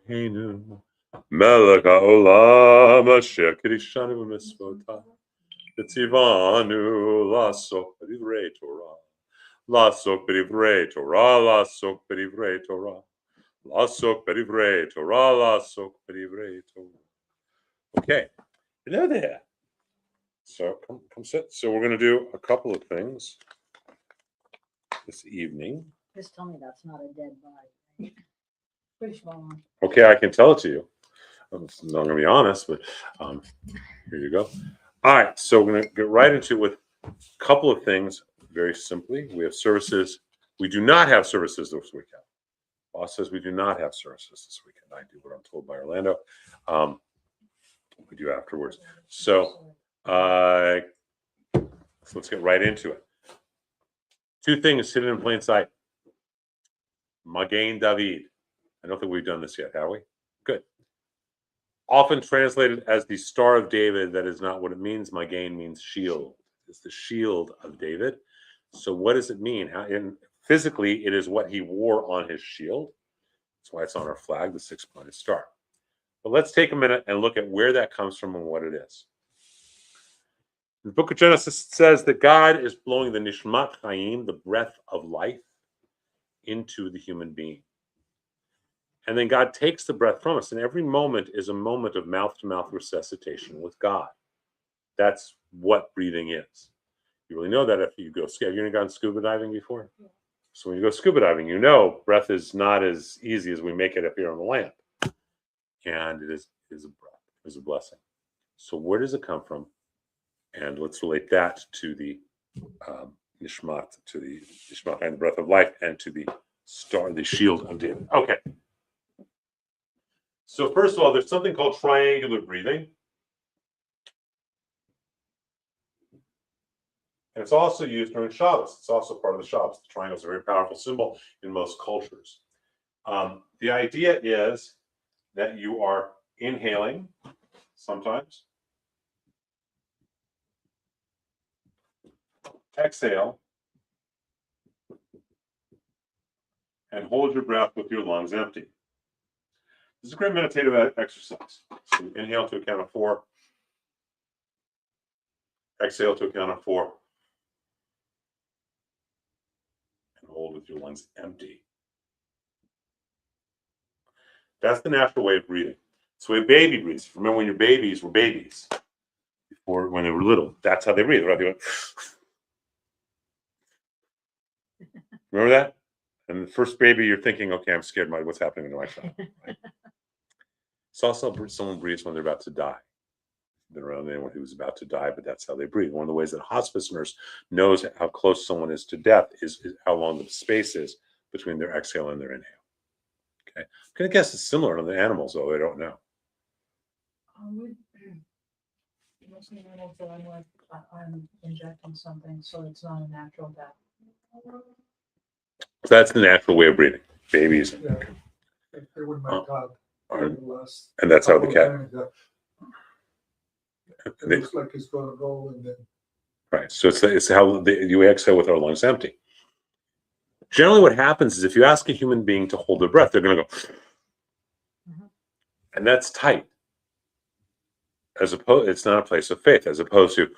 Eloheinu, melech haolam, asher kiddushanu b'mitzvotav, v'tzivanu la'asok b'divrei Torah, la'asok b'divrei Torah, la'asok b'divrei Torah, la'asok b'divrei Torah, la'asok b'divrei Torah. Okay, hello there. So come sit. So we're going to do a couple of things this evening. Just tell me that's not a dead body. Pretty small one. Okay, I can tell it to you. I'm not going to be honest, but here you go. All right, so we're going to get right into it with a couple of things very simply. We have services. We do not have services this weekend. Boss says we do not have services this weekend. I do what I'm told by Orlando. We do afterwards. So let's get right into it. Two things hidden in plain sight. Magen David. I don't think we've done this yet, have we? Good. Often translated as the Star of David, that is not what it means. Magen means shield. It's the shield of David. So what does it mean? Physically, it is what he wore on his shield. That's why it's on our flag, the six-pointed star. But let's take a minute and look at where that comes from and what it is. The book of Genesis says that God is blowing the nishmat chaim, the breath of life, into the human being. And then God takes the breath from us, and every moment is a moment of mouth-to-mouth resuscitation with God. That's what breathing is. You really know that if you go, have you ever gone scuba diving before? Yeah. So when you go scuba diving, you know breath is not as easy as we make it up here on the land. And it is a breath, it is a blessing. So where does it come from? And let's relate that to the nishmat, to the nishmat and the breath of life, and to the star, the shield of David. Okay. So first of all, there's something called triangular breathing. And it's also used during Shabbos. It's also part of the Shabbos. The triangle is a very powerful symbol in most cultures. The idea is that you are inhaling sometimes, exhale, and hold your breath with your lungs empty. This is a great meditative exercise. So you inhale to a count of 4, exhale to a count of 4, and hold with your lungs empty. That's the natural way of breathing. It's the way a baby breathes. Remember when your babies were babies, before when they were little, that's how they breathe, right? They went, remember that? And the first baby, you're thinking, okay, I'm scared. What's happening to my child? Right? It's also someone breathes when they're about to die. I've been around anyone who's about to die, but that's how they breathe. One of the ways that a hospice nurse knows how close someone is to death is how long the space is between their exhale and their inhale. Okay, I'm going to guess it's similar to the animals, though I don't know. Most animals that I'm injecting something, so it's not a natural death. So that's the natural way of breathing. Babies. Yeah. They wouldn't mind God. And that's how the cat. It looks like it's going to go, and then. Right. So it's how you exhale with our lungs empty. Generally, what happens is if you ask a human being to hold their breath, they're going to go, and that's tight. As opposed, it's not a place of faith. As opposed to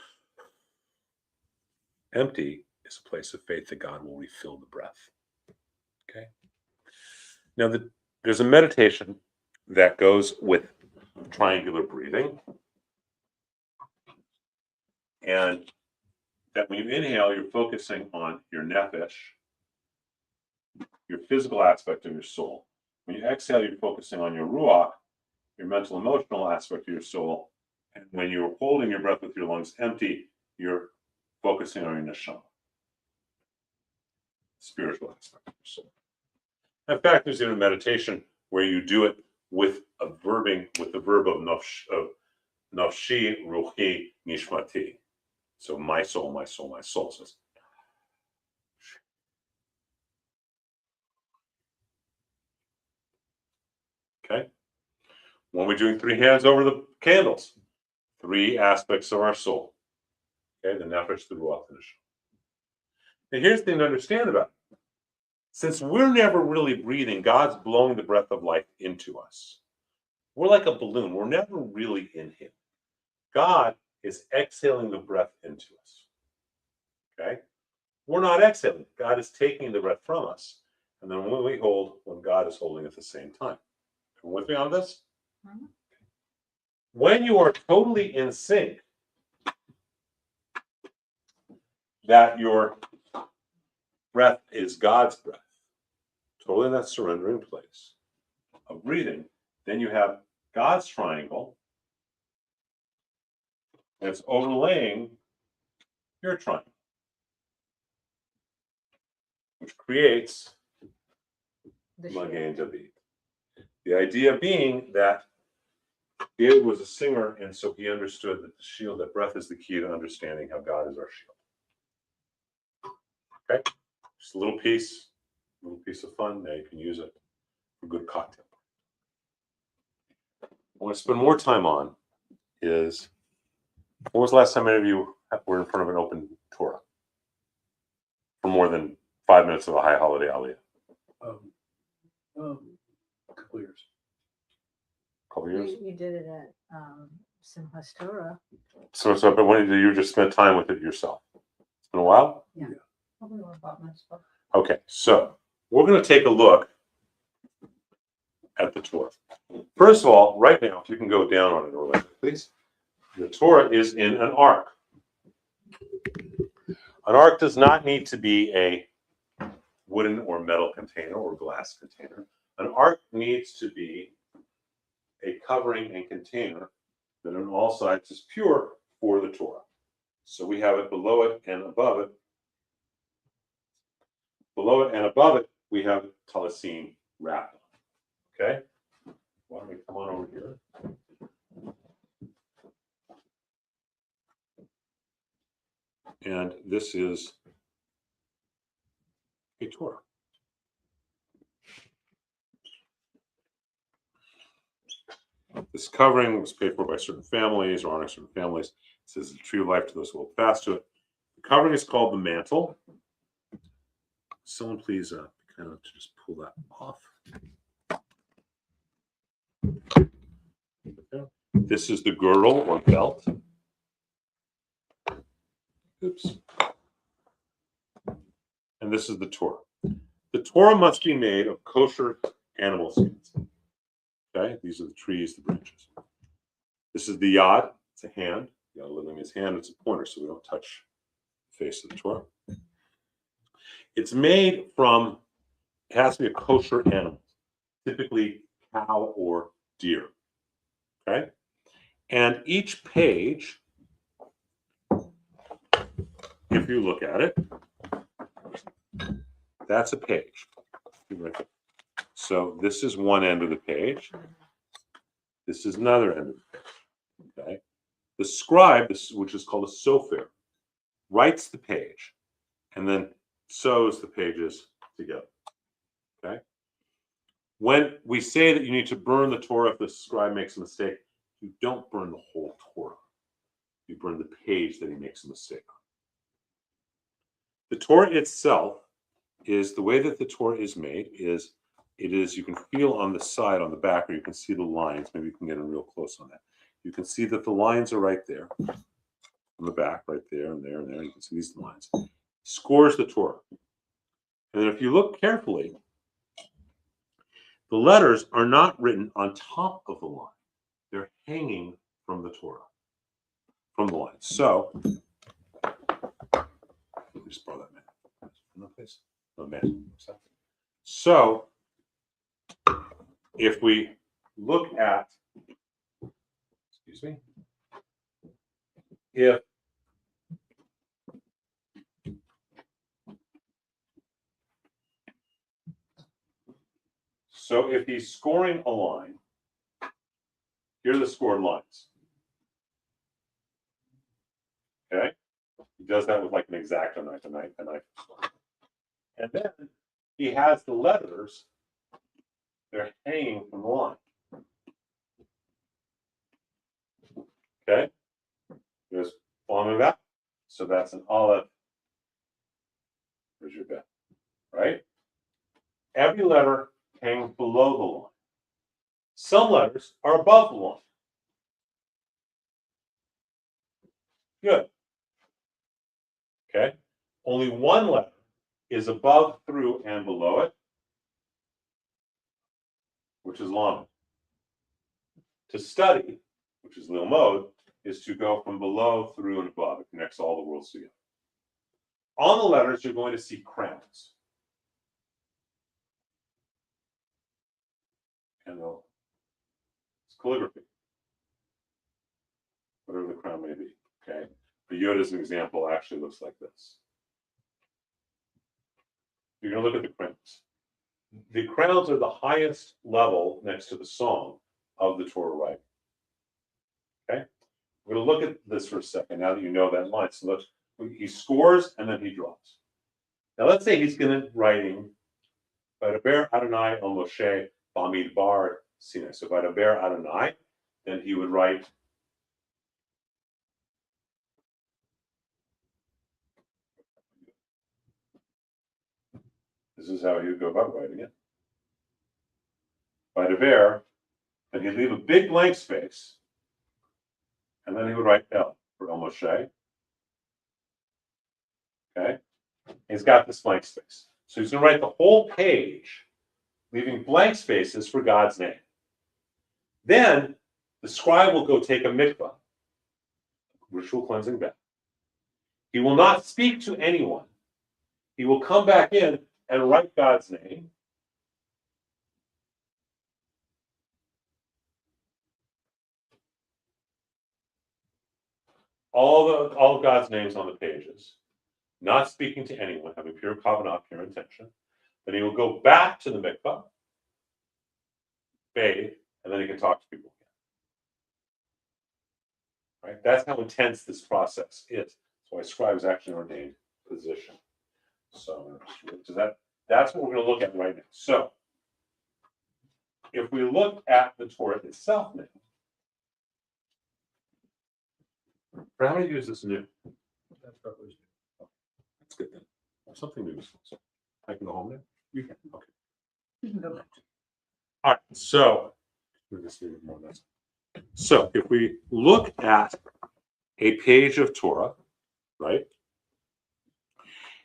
empty is a place of faith that God will refill the breath. Okay. Now, there's a meditation that goes with triangular breathing, and that when you inhale, you're focusing on your nefesh, your physical aspect of your soul. When you exhale, you're focusing on your ruach, your mental emotional aspect of your soul. And when you're holding your breath with your lungs empty, you're focusing on your neshama, spiritual aspect of your soul. In fact, there's even a meditation where you do it with a verbing, with the verb of nafshi, ruchi, nishmati. So my soul, my soul, my soul. So okay. When we're doing 3 hands over the candles, 3 aspects of our soul. Okay, the nefesh, the ruach, and the neshama. And here's the thing to understand about it. Since we're never really breathing, God's blowing the breath of life into us. We're like a balloon. We're never really in him. God is exhaling the breath into us. Okay? We're not exhaling. God is taking the breath from us. And then when God is holding at the same time. Come with me on this? Mhm. When you are totally in sync, that your breath is God's breath, totally in that surrendering place of breathing, then you have God's triangle, and it's overlaying your triangle, which creates The Magen shield. David. The idea being that David was a singer, and so he understood that the shield, that breath is the key to understanding how God is our shield. Okay? Just a little piece of fun. Now you can use it for a good cocktail. What I want to spend more time on is, when was the last time any of you were in front of an open Torah for more than 5 minutes of a high holiday aliyah? A couple years. Couple years? We did it at Simchas Torah. But when did you just spend time with it yourself? It's been a while? Probably more about mitzvah. Okay, so we're going to take a look at the Torah. First of all, right now, if you can go down on it, Orlando, please. The Torah is in an ark. An ark does not need to be a wooden or metal container or glass container. An ark needs to be a covering and container that on all sides is pure for the Torah. So we have it below it and above it. Below it and above it, we have talasim wrapped on. Okay? Why don't we come on over here? And this is a Torah. This covering was paid for by certain families or honoring certain families. It says the tree of life to those who hold fast to it. The covering is called the mantle. Someone please kind of just pull that off. This is the girdle or belt. Oops. And this is the Torah. The Torah must be made of kosher animal skins. Okay, these are the trees, the branches. This is the yad. It's a hand. Yad living his hand. It's a pointer, so we don't touch the face of the Torah. It's made from. It has to be a kosher animal, typically cow or deer. Okay, and each page, if you look at it, that's a page. So this is one end of the page. This is another end of the page. Okay. The scribe, which is called a sofer, writes the page and then sews the pages together. Okay. When we say that you need to burn the Torah if the scribe makes a mistake, you don't burn the whole Torah. You burn the page that he makes a mistake on. The Torah itself is the way that the Torah is made is you can feel on the side, on the back, or you can see the lines. Maybe you can get in real close on that. You can see that the lines are right there on the back, right there and there and there. You can see these lines. Scores the Torah. And then if you look carefully, the letters are not written on top of the line. They're hanging from the Torah, from the line. So, let me just borrow that man. No, please. No, man. So, if we look at, excuse me, if he's scoring a line, here are the scored lines. Okay? He does that with like an X-Acto knife, a knife. And then he has the letters, they're hanging from the line. Okay? Just following that. So that's an olive. Where's your bet? Right? every letter hangs below the line. Some letters are above the line. Good. Okay. Only one letter is above, through, and below it, which is Lamed. To study, which is Lilmod, is to go from below, through, and above. It connects all the worlds together. On the letters, you're going to see crowns. And it's calligraphy, whatever the crown may be. Okay. The Yod as an example actually looks like this. You're going to look at the crowns. The crowns are the highest level next to the song of the Torah writing. Okay? We're going to look at this for a second now that you know that line. So look, he scores and then he draws. Now let's say he's going to writing Vaydaber Adonai el Moshe Bamidbar Sinai. So Vaydaber Adonai, then he would write this is how he would go about writing it. Vaydaber, and he'd leave a big blank space, and then he would write El for El Moshe. Okay? He's got this blank space. So he's going to write the whole page, leaving blank spaces for God's name. Then the scribe will go take a mikvah, ritual cleansing bath. He will not speak to anyone. He will come back in and write God's name. All of God's names on the pages, not speaking to anyone, having pure kavanah, pure intention. Then he will go back to the mikvah, bathe, and then he can talk to people again. Right? That's how intense this process is. That's why scribe is actually an ordained position. So that's what we're going to look at right now. So if we look at the Torah itself now, for how many of you is this new? That's probably. That's good then. Something new. So I can go home now? You can. Okay. You can go back. All right. So if we look at a page of Torah, right?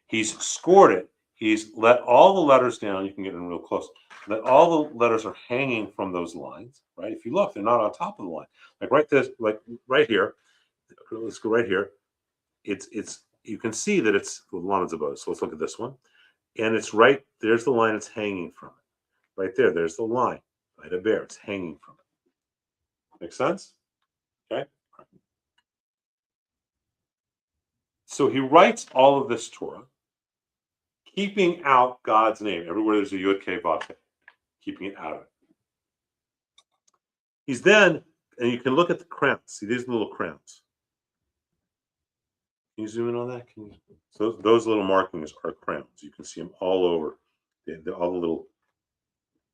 He's scored it. He's let all the letters down. You can get in real close. That all the letters are hanging from those lines, right? If you look, they're not on top of the line. Like right here. Let's go right here. It's you can see that it's Lamed above. So let's look at this one. And it's right, there's the line it's hanging from it. Right there, there's the line. Right, a bear, it's hanging from it. Make sense? Okay. So he writes all of this Torah, keeping out God's name. Everywhere there's a Yud Kei Vav Kei, keeping it out of it. He's then, and you can look at the crowns. See these little crowns. Can you zoom in on that? So those little markings are crowns. You can see them all over, all the little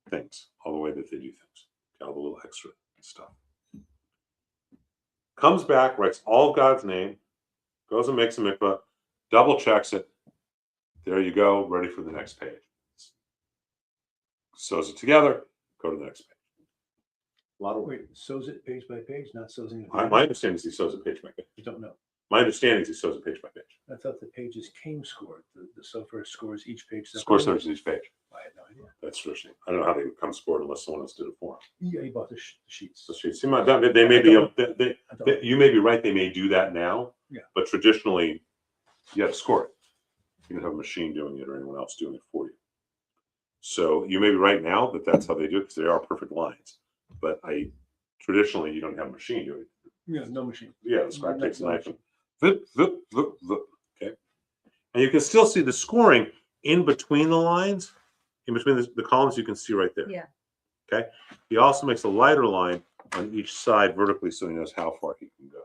things, all the way that they do things, all the little extra stuff. Comes back, writes all of God's name, goes and makes a mikvah, double checks it. There you go, ready for the next page. Sews it together, go to the next page. A lot of Wait, sews it page by page, not sews it. my understanding is he sews it page by page. You don't know. My understanding is he sews it page by page. I thought the pages came scored. The software scores each page. Scores separately. each page. I had no idea. That's interesting. I don't know how they come scored unless someone else did it for them. Yeah, he bought the sheets. So they may be. I don't- You may be right. They may do that now. Yeah. But traditionally, you have to score it. You don't have a machine doing it or anyone else doing it for you. So you may be right now that that's how they do it because they are perfect lines. But traditionally you don't have a machine doing it. Yeah, no machine. Yeah, the scribe takes a knife and zip, zip, zip, zip. Okay. And you can still see the scoring in between the lines, in between the columns. You can see right there. Yeah. Okay. He also makes a lighter line on each side vertically so he knows how far he can go.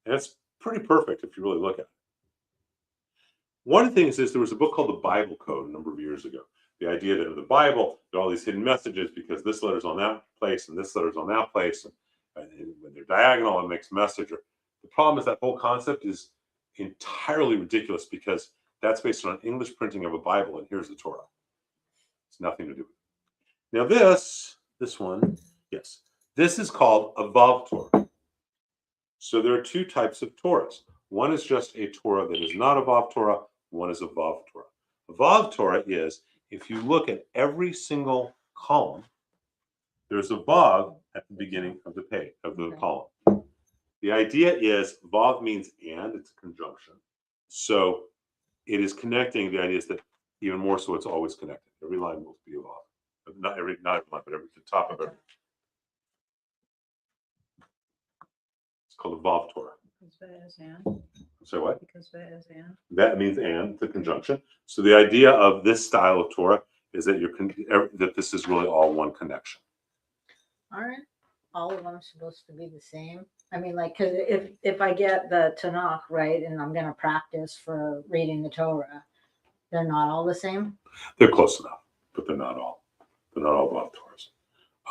And it's pretty perfect if you really look at it. One of the things is there was a book called the Bible Code a number of years ago. The idea that in the Bible, there are all these hidden messages because this letter's on that place and this letter's on that place. And when they're diagonal, it makes a message. The problem is that whole concept is entirely ridiculous because that's based on an English printing of a Bible, and here's the Torah. It's nothing to do with it. Now this one, yes, this is called a Vav Torah. So there are two types of Torahs. One is just a Torah that is not a Vav Torah. One is a Vav Torah. A Vav Torah is, if you look at every single column, there's a Vav at the beginning of the page, of the column. The idea is Vav means and, it's a conjunction. So it is connecting. The idea is that even more so, it's always connected. Every line will be a Vav. Not every line, but every the top of every. It's called a Vav Torah. Because Ve is and. So what? Because Ve is and. That means and, the conjunction. So the idea of this style of Torah is that that this is really all one connection. Aren't all of them supposed to be the same? I mean, like, because if I get the Tanakh right and I'm going to practice for reading the Torah, they're not all the same? They're close enough, but they're not all. They're not all Vav Torahs.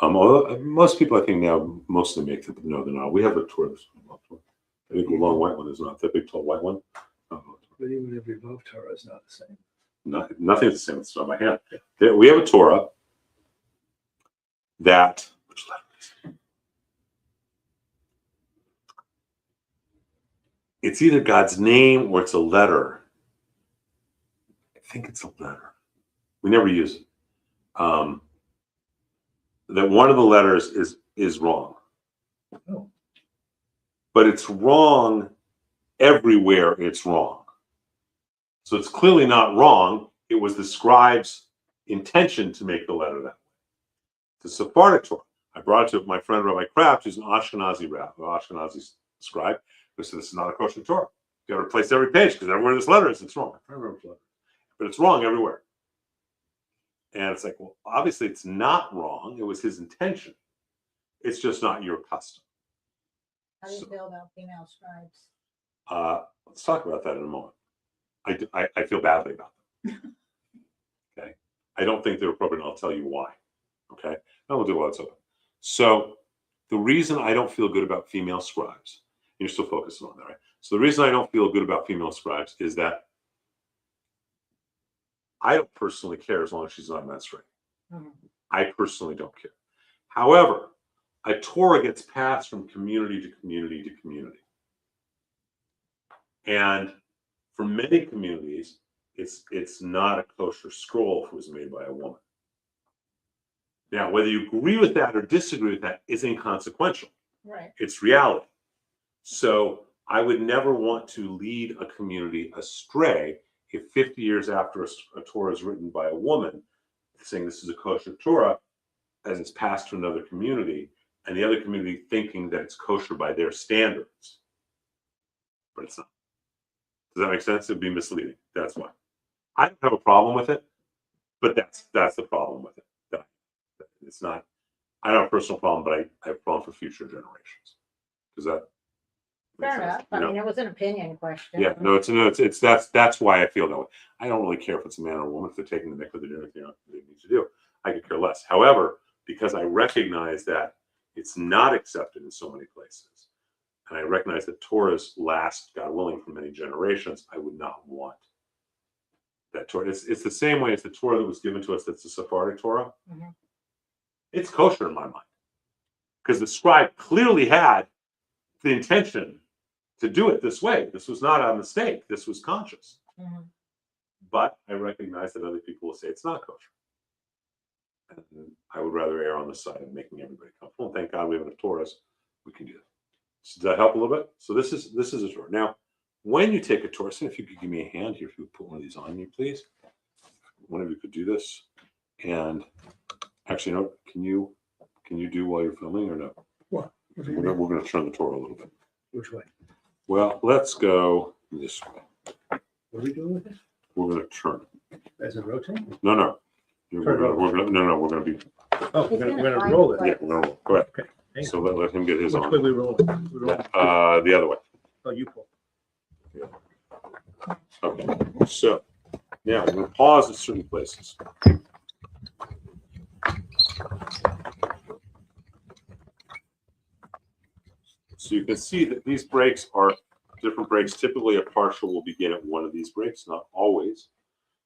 Although most people, I think now, mostly make them, but no, they're not. We have a Torah that's Vav Torah. I think the long white one is not that big, tall white one. But even every Vav Torah is not the same. Nothing is the same. It's not my hand. We have a Torah that, which letter is it? It's either God's name or it's a letter. I think it's a letter. We never use it. That one of the letters is wrong. Oh. But it's wrong everywhere it's wrong. So it's clearly not wrong. It was the scribe's intention to make the letter that way. The Sephardic Torah. I brought it to my friend Rabbi Kraft, who's an Ashkenazi rabbi, Ashkenazi scribe, who said this is not a kosher Torah. You got to replace every page because everywhere this letter is, it's wrong. I remember the letter. But it's wrong everywhere. And it's like, well, obviously it's not wrong. It was his intention. It's just not your custom. How do you feel about female scribes? Let's talk about that in a moment. I feel badly about them. Okay. I don't think they're appropriate, and I'll tell you why. Okay. And we'll do what's open. So the reason I don't feel good about female scribes, you're still focusing on that, right? So the reason I don't feel good about female scribes is that I don't personally care as long as she's not menstruating. Mm-hmm. I personally don't care. However, a Torah gets passed from community to community to community. And for many communities, it's not a kosher scroll if it was made by a woman. Now, whether you agree with that or disagree with that is inconsequential. Right. It's reality. So I would never want to lead a community astray if 50 years after a Torah is written by a woman, saying this is a kosher Torah, as it's passed to another community, and the other community thinking that it's kosher by their standards. But it's not. Does that make sense? It'd be misleading. That's why. I don't have a problem with it, but that's the problem with it. It's not, I don't have a personal problem, but I have a problem for future generations. Does that make Fair sense? enough. I mean, it was an opinion question. Yeah, no, it's that's why I feel that way. I don't really care if it's a man or a woman, if they're taking the mikvah, they're doing anything they need to do. I could care less. However, because I recognize that it's not accepted in so many places, and I recognize that Torahs last, God willing, for many generations, I would not want that Torah. It's the same way as the Torah that was given to us, that's the Sephardic Torah. Mm-hmm. It's kosher in my mind. Because the scribe clearly had the intention to do it this way. This was not a mistake. This was conscious. Mm-hmm. But I recognize that other people will say it's not kosher. And I would rather err on the side of making everybody comfortable. And thank God we have enough Torahs. We can do that. So does that help a little bit? So this is a Torah. Now, when you take a Torah, so if you could give me a hand here, if you would put one of these on me, please. One of you could do this. And actually, no, can you do while you're filming or no? What? We're going to turn the Torah a little bit. Which way? Well, let's go this way. What are we doing with this? We're going to turn it. As it rotates? No. Turn it over. We're gonna be. Oh, He's we're gonna gonna find roll the it. place. Yeah, we're gonna roll. Go ahead. Okay. Hang So let him get his Which on. way we rolling? We rolling? The other way. Oh, you pull. Okay. So now we're gonna pause at certain places. So you can see that these breaks are different breaks. Typically, a partial will begin at one of these breaks, not always,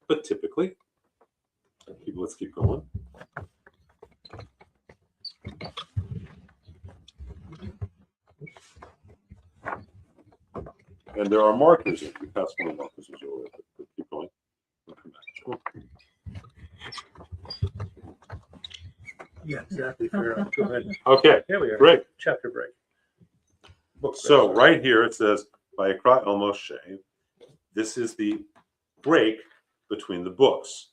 but typically. Let's keep going. And there are markers. If we pass one of the markers, but keep going. We'll come back. Yeah, exactly. Fair enough. Go ahead. Okay, Here we are. great. Chapter break. Book So break. right here it says Vayikra El Moshe. This is the break between the books.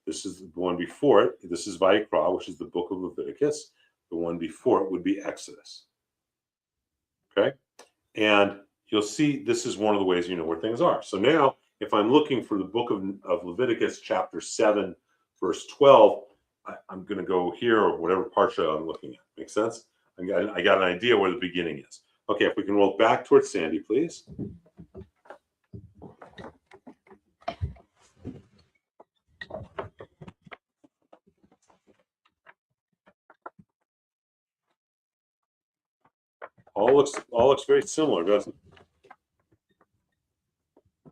This is the one before it. This is Vayikra, which is the book of Leviticus. The one before it would be Exodus. Okay, and you'll see this is one of the ways you know where things are. So now, if I'm looking for the book of Leviticus, chapter 7, verse 12, I'm going to go here or whatever parsha I'm looking at. Make sense? I got an idea where the beginning is. Okay, if we can roll back towards Sandy, please. All looks very similar, doesn't it?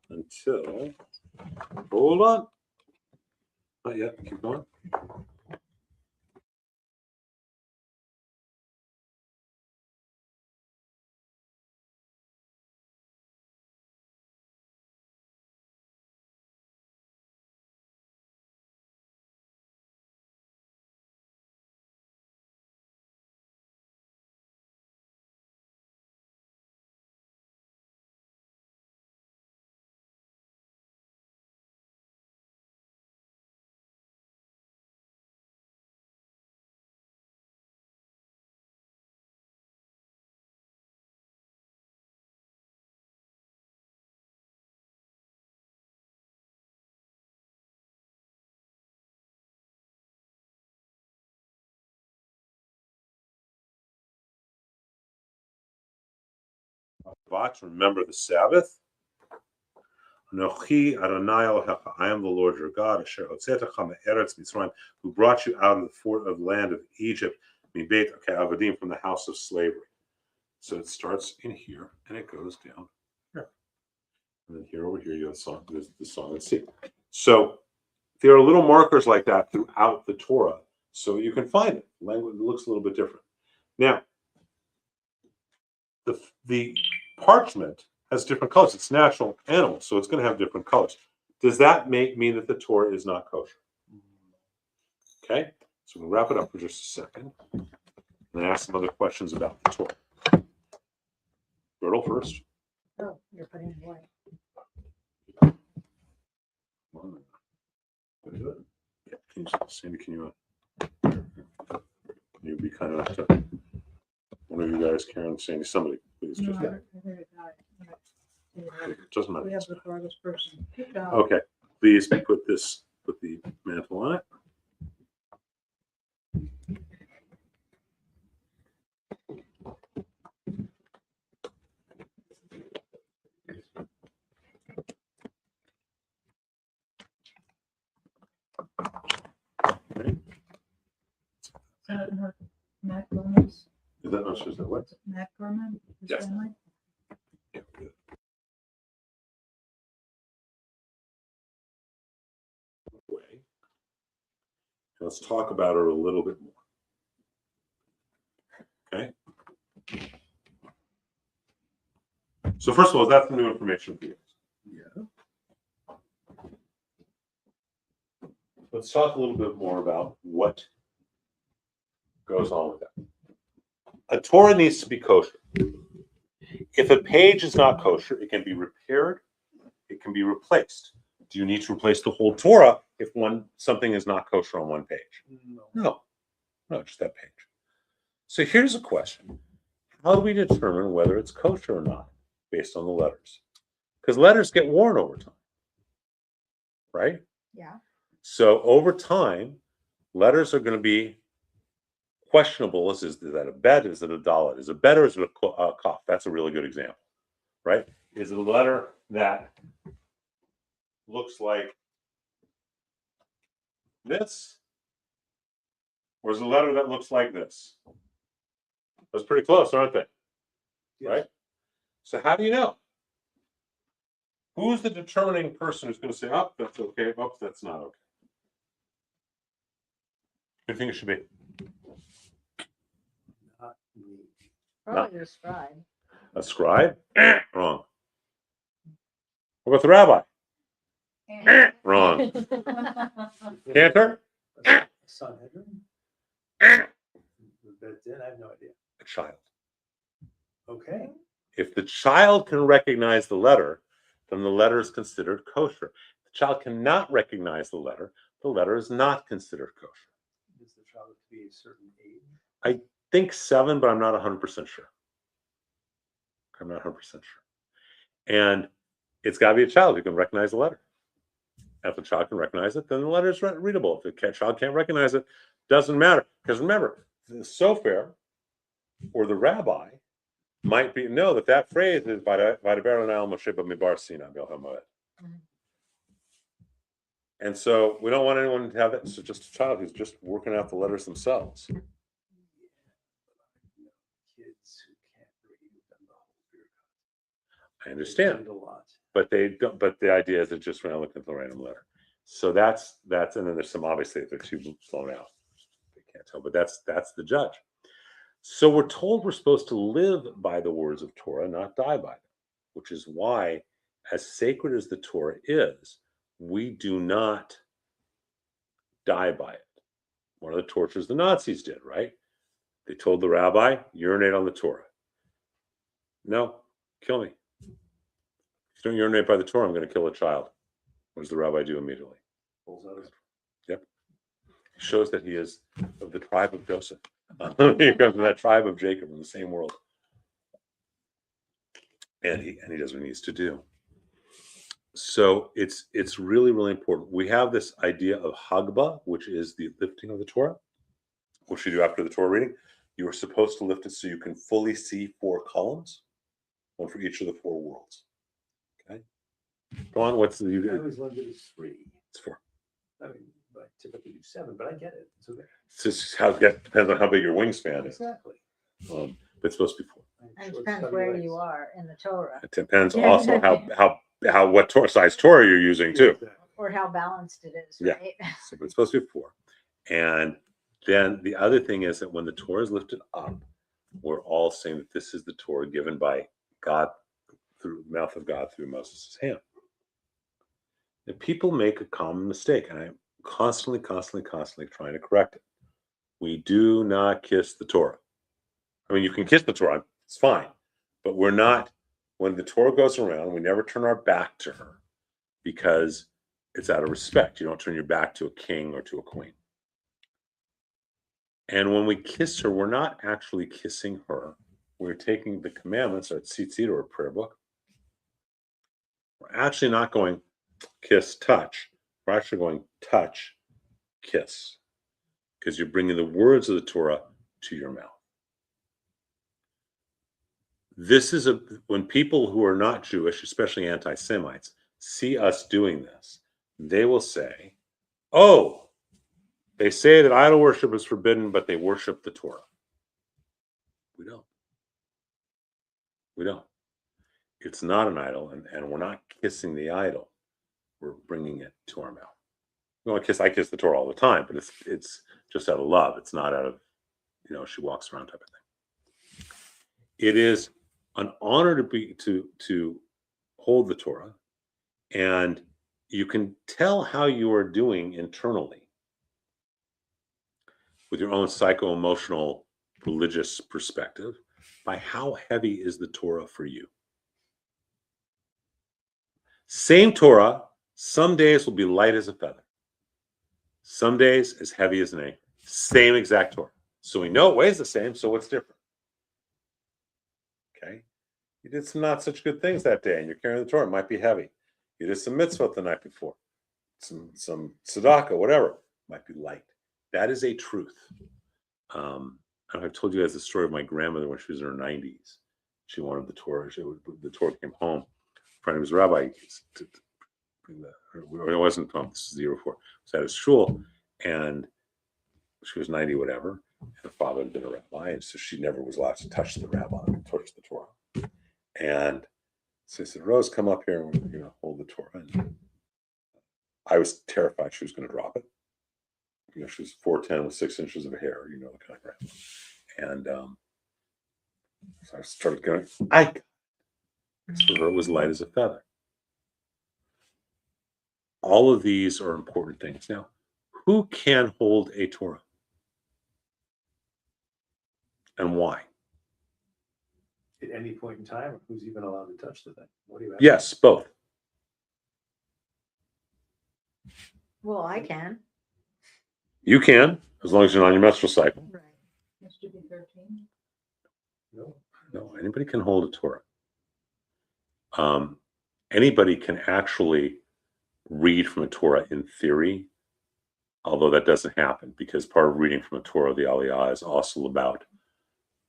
Until, hold on. Not yet. Keep going. Remember the Sabbath. Nochi Adonai Elohecha, I am the Lord your God, Asher Hotzetecha me'eretz Mitzrayim, who brought you out of the land of Egypt, Mibeit Avadim, from the house of slavery. So it starts in here and it goes down here, and then here over here you have the song and sea. So there are little markers like that throughout the Torah, so you can find it. Language looks a little bit different. Now, the parchment has different colors. It's natural animal, so it's going to have different colors. Does that mean that the Torah is not kosher? Okay, so we'll wrap it up for just a second and ask some other questions about the Torah. Girdle first. Oh, you're putting it away. Yeah, Sandy, can you be kind enough to one of you guys, Karen, Sandy, somebody, please No, just. I heard it got it. It doesn't matter. We have the farthest person. Keep going. Okay, please put the mantle on it. Matt Gorman's, Is that not supposed to what? Matt Gorman, his Yes. family? Yeah, good. Way. Let's talk about her a little bit more. Okay. So first of all, that's the new information for you. Yeah. Let's talk a little bit more about what goes on with that. A Torah needs to be kosher. If a page is not kosher, it can be repaired, it can be replaced. Do you need to replace the whole Torah if something is not kosher on one page? No, just that page. So here's a question. How do we determine whether it's kosher or not based on the letters? Because letters get worn over time, right? Yeah. So over time, letters are going to be questionable. Is that a bet? Is it a dalet? Is it bet or is it a kaf? That's a really good example, right? Is it a letter that looks like this? Or is it a letter that looks like this? That's pretty close, aren't they? Yes. Right? So how do you know? Who's the determining person who's going to say, oh, that's okay, oh, that's not okay? do you think it should be? Not me. Probably the scribe. A scribe? Wrong. What about the rabbi? Wrong. Cantor? Sanhedrin? That's it. I have no idea. A child. Okay. If the child can recognize the letter, then the letter is considered kosher. If the child cannot recognize the letter is not considered kosher. Does the child have to be a certain age? I think 7, but I'm not 100% sure. I'm not 100% sure. And it's got to be a child who can recognize the letter. And if the child can recognize it, then the letter is readable. If the child can't recognize it, doesn't matter. Because remember, the sofer or the rabbi might know that phrase is Vaydaber Adonai el Moshe b'midbar Sinai b'el hamoed. And so we don't want anyone to have that. So just a child who's just working out the letters themselves. Kids who can't read them the whole period. I understand. A lot. But they don't. But the idea is it's just looking at the random letter. So that's and then there's some obviously if they're too blown out, they can't tell. But that's the judge. So we're told we're supposed to live by the words of Torah, not die by them, which is why, as sacred as the Torah is, we do not die by it. One of the tortures the Nazis did, right? They told the rabbi, urinate on the Torah. No, kill me. If you don't urinate by the Torah, I'm going to kill a child. What does the rabbi do immediately? Pulls out his Yep. He shows that he is of the tribe of Joseph. He comes from that tribe of Jacob in the same world. And he does what he needs to do. So it's really, really important. We have this idea of Hagbah, which is the lifting of the Torah, which you do after the Torah reading. You are supposed to lift it so you can fully see 4 columns, one for each of the 4 worlds. Okay. Go on. What's the? I always learned it as 3. It's 4. I mean, I typically do 7, but I get it. It's okay. It's just how it depends on how big your wingspan is. Exactly. But it's supposed to be 4. And it depends where you are in the Torah. It depends also how what size Torah you're using too. Or how balanced it is, Yeah. right? So, but it's supposed to be 4. And then the other thing is that when the Torah is lifted up, we're all saying that this is the Torah given by God through the mouth of God through Moses' hand. And people make a common mistake, and I'm constantly trying to correct it. We do not kiss the Torah. I mean, you can kiss the Torah, it's fine, but we're not. When the Torah goes around, we never turn our back to her because it's out of respect. You don't turn your back to a king or to a queen. And when we kiss her, we're not actually kissing her. We're taking the commandments, our tzitzit or a prayer book. We're actually not going kiss, touch. We're actually going touch, kiss, because you're bringing the words of the Torah to your mouth. This is when people who are not Jewish, especially anti-Semites, see us doing this, they will say, oh, they say that idol worship is forbidden, but they worship the Torah. We don't. We don't. It's not an idol, and we're not kissing the idol. We're bringing it to our mouth. Well, I kiss the Torah all the time, but it's just out of love. It's not out of, she walks around type of thing. It is an honor to hold the Torah, and you can tell how you are doing internally with your own psycho-emotional religious perspective by how heavy is the Torah for you. Same Torah, some days will be light as a feather. Some days as heavy as an anchor. Same exact Torah. So we know it weighs the same, so what's different? Okay? You did some not such good things that day, and you're carrying the Torah. It might be heavy. You did some mitzvot the night before. Some tzedakah, whatever. Might be light. That is a truth. I've told you guys the story of my grandmother when she was in her 90s. She wanted the Torah. The Torah came home. A friend of his rabbi, it wasn't from this is the year before. It was at his shul, and she was 90, whatever. And her father had been a rabbi, and so she never was allowed to touch the rabbi, touch the Torah. And so he said, Rose, come up here, and we're going to hold the Torah. And I was terrified she was going to drop it. she was 4'10" with 6 inches of hair, the kind of crap. And so I started going, for her, it was light as a feather. All of these are important things. Now, who can hold a Torah? And why? At any point in time, or who's even allowed to touch the thing? What do you asking? Yes, both. Well, I can. You can, as long as you're not on your menstrual cycle. Right. Must be 13. No, anybody can hold a Torah. Anybody can actually read from a Torah in theory, although that doesn't happen because part of reading from a Torah, the Aliyah, is also about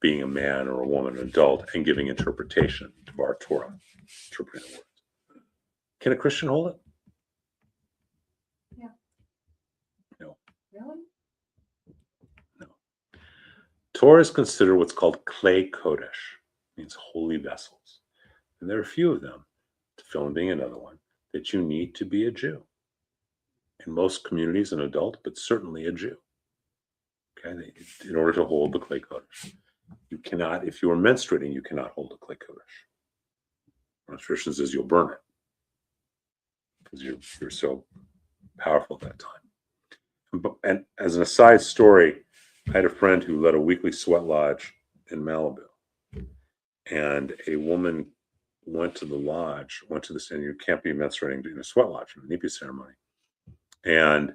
being a man or a woman, an adult, and giving interpretation to our Torah, interpreting the words. Can a Christian hold it? Yeah. No. Really? No. Torah is considered what's called Klei Kodesh, means holy vessels. And there are a few of them, film being another one, that you need to be a Jew. In most communities, an adult, but certainly a Jew. Okay, in order to hold the Klei Kodesh. You cannot, if you are menstruating, you cannot hold a Klei Kodesh. Menstruation says you'll burn it because you're so powerful at that time. And as an aside story, I had a friend who led a weekly sweat lodge in Malibu, and a woman went to the lodge, and you can't be menstruating in a sweat lodge, in a Nipi ceremony. And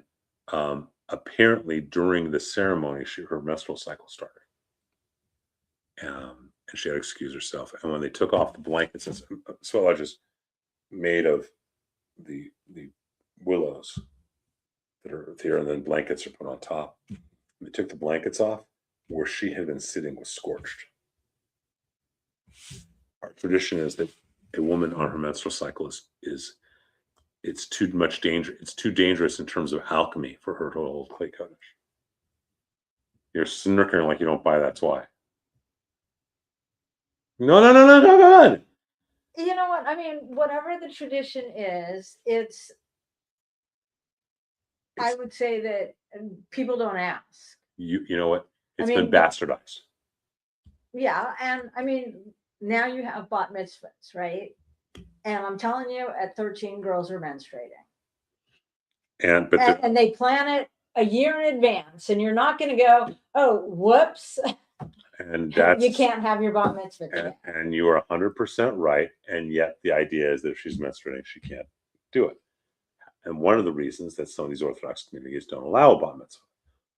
apparently during the ceremony, her menstrual cycle started. And she had to excuse herself. And when they took off the blankets, sweat lodge is made of the willows that are here, and then blankets are put on top. When they took the blankets off, where she had been sitting was scorched. Our tradition is that a woman on her menstrual cycle is it's too much danger. It's too dangerous in terms of alchemy for her to hold Klei Kodesh. You're smirking like you don't buy that's why. No. You know what? I mean, whatever the tradition is, I would say that people don't ask. You know what? It's I mean, been bastardized. Yeah, and I mean, now you have bat mitzvahs, right? And I'm telling you, at 13, girls are menstruating. And they plan it a year in advance, and you're not going to go, oh, whoops. And that's, you can't have your bat mitzvah. And you are 100% right. And yet the idea is that if she's menstruating, she can't do it. And one of the reasons that some of these Orthodox communities don't allow a bat mitzvah.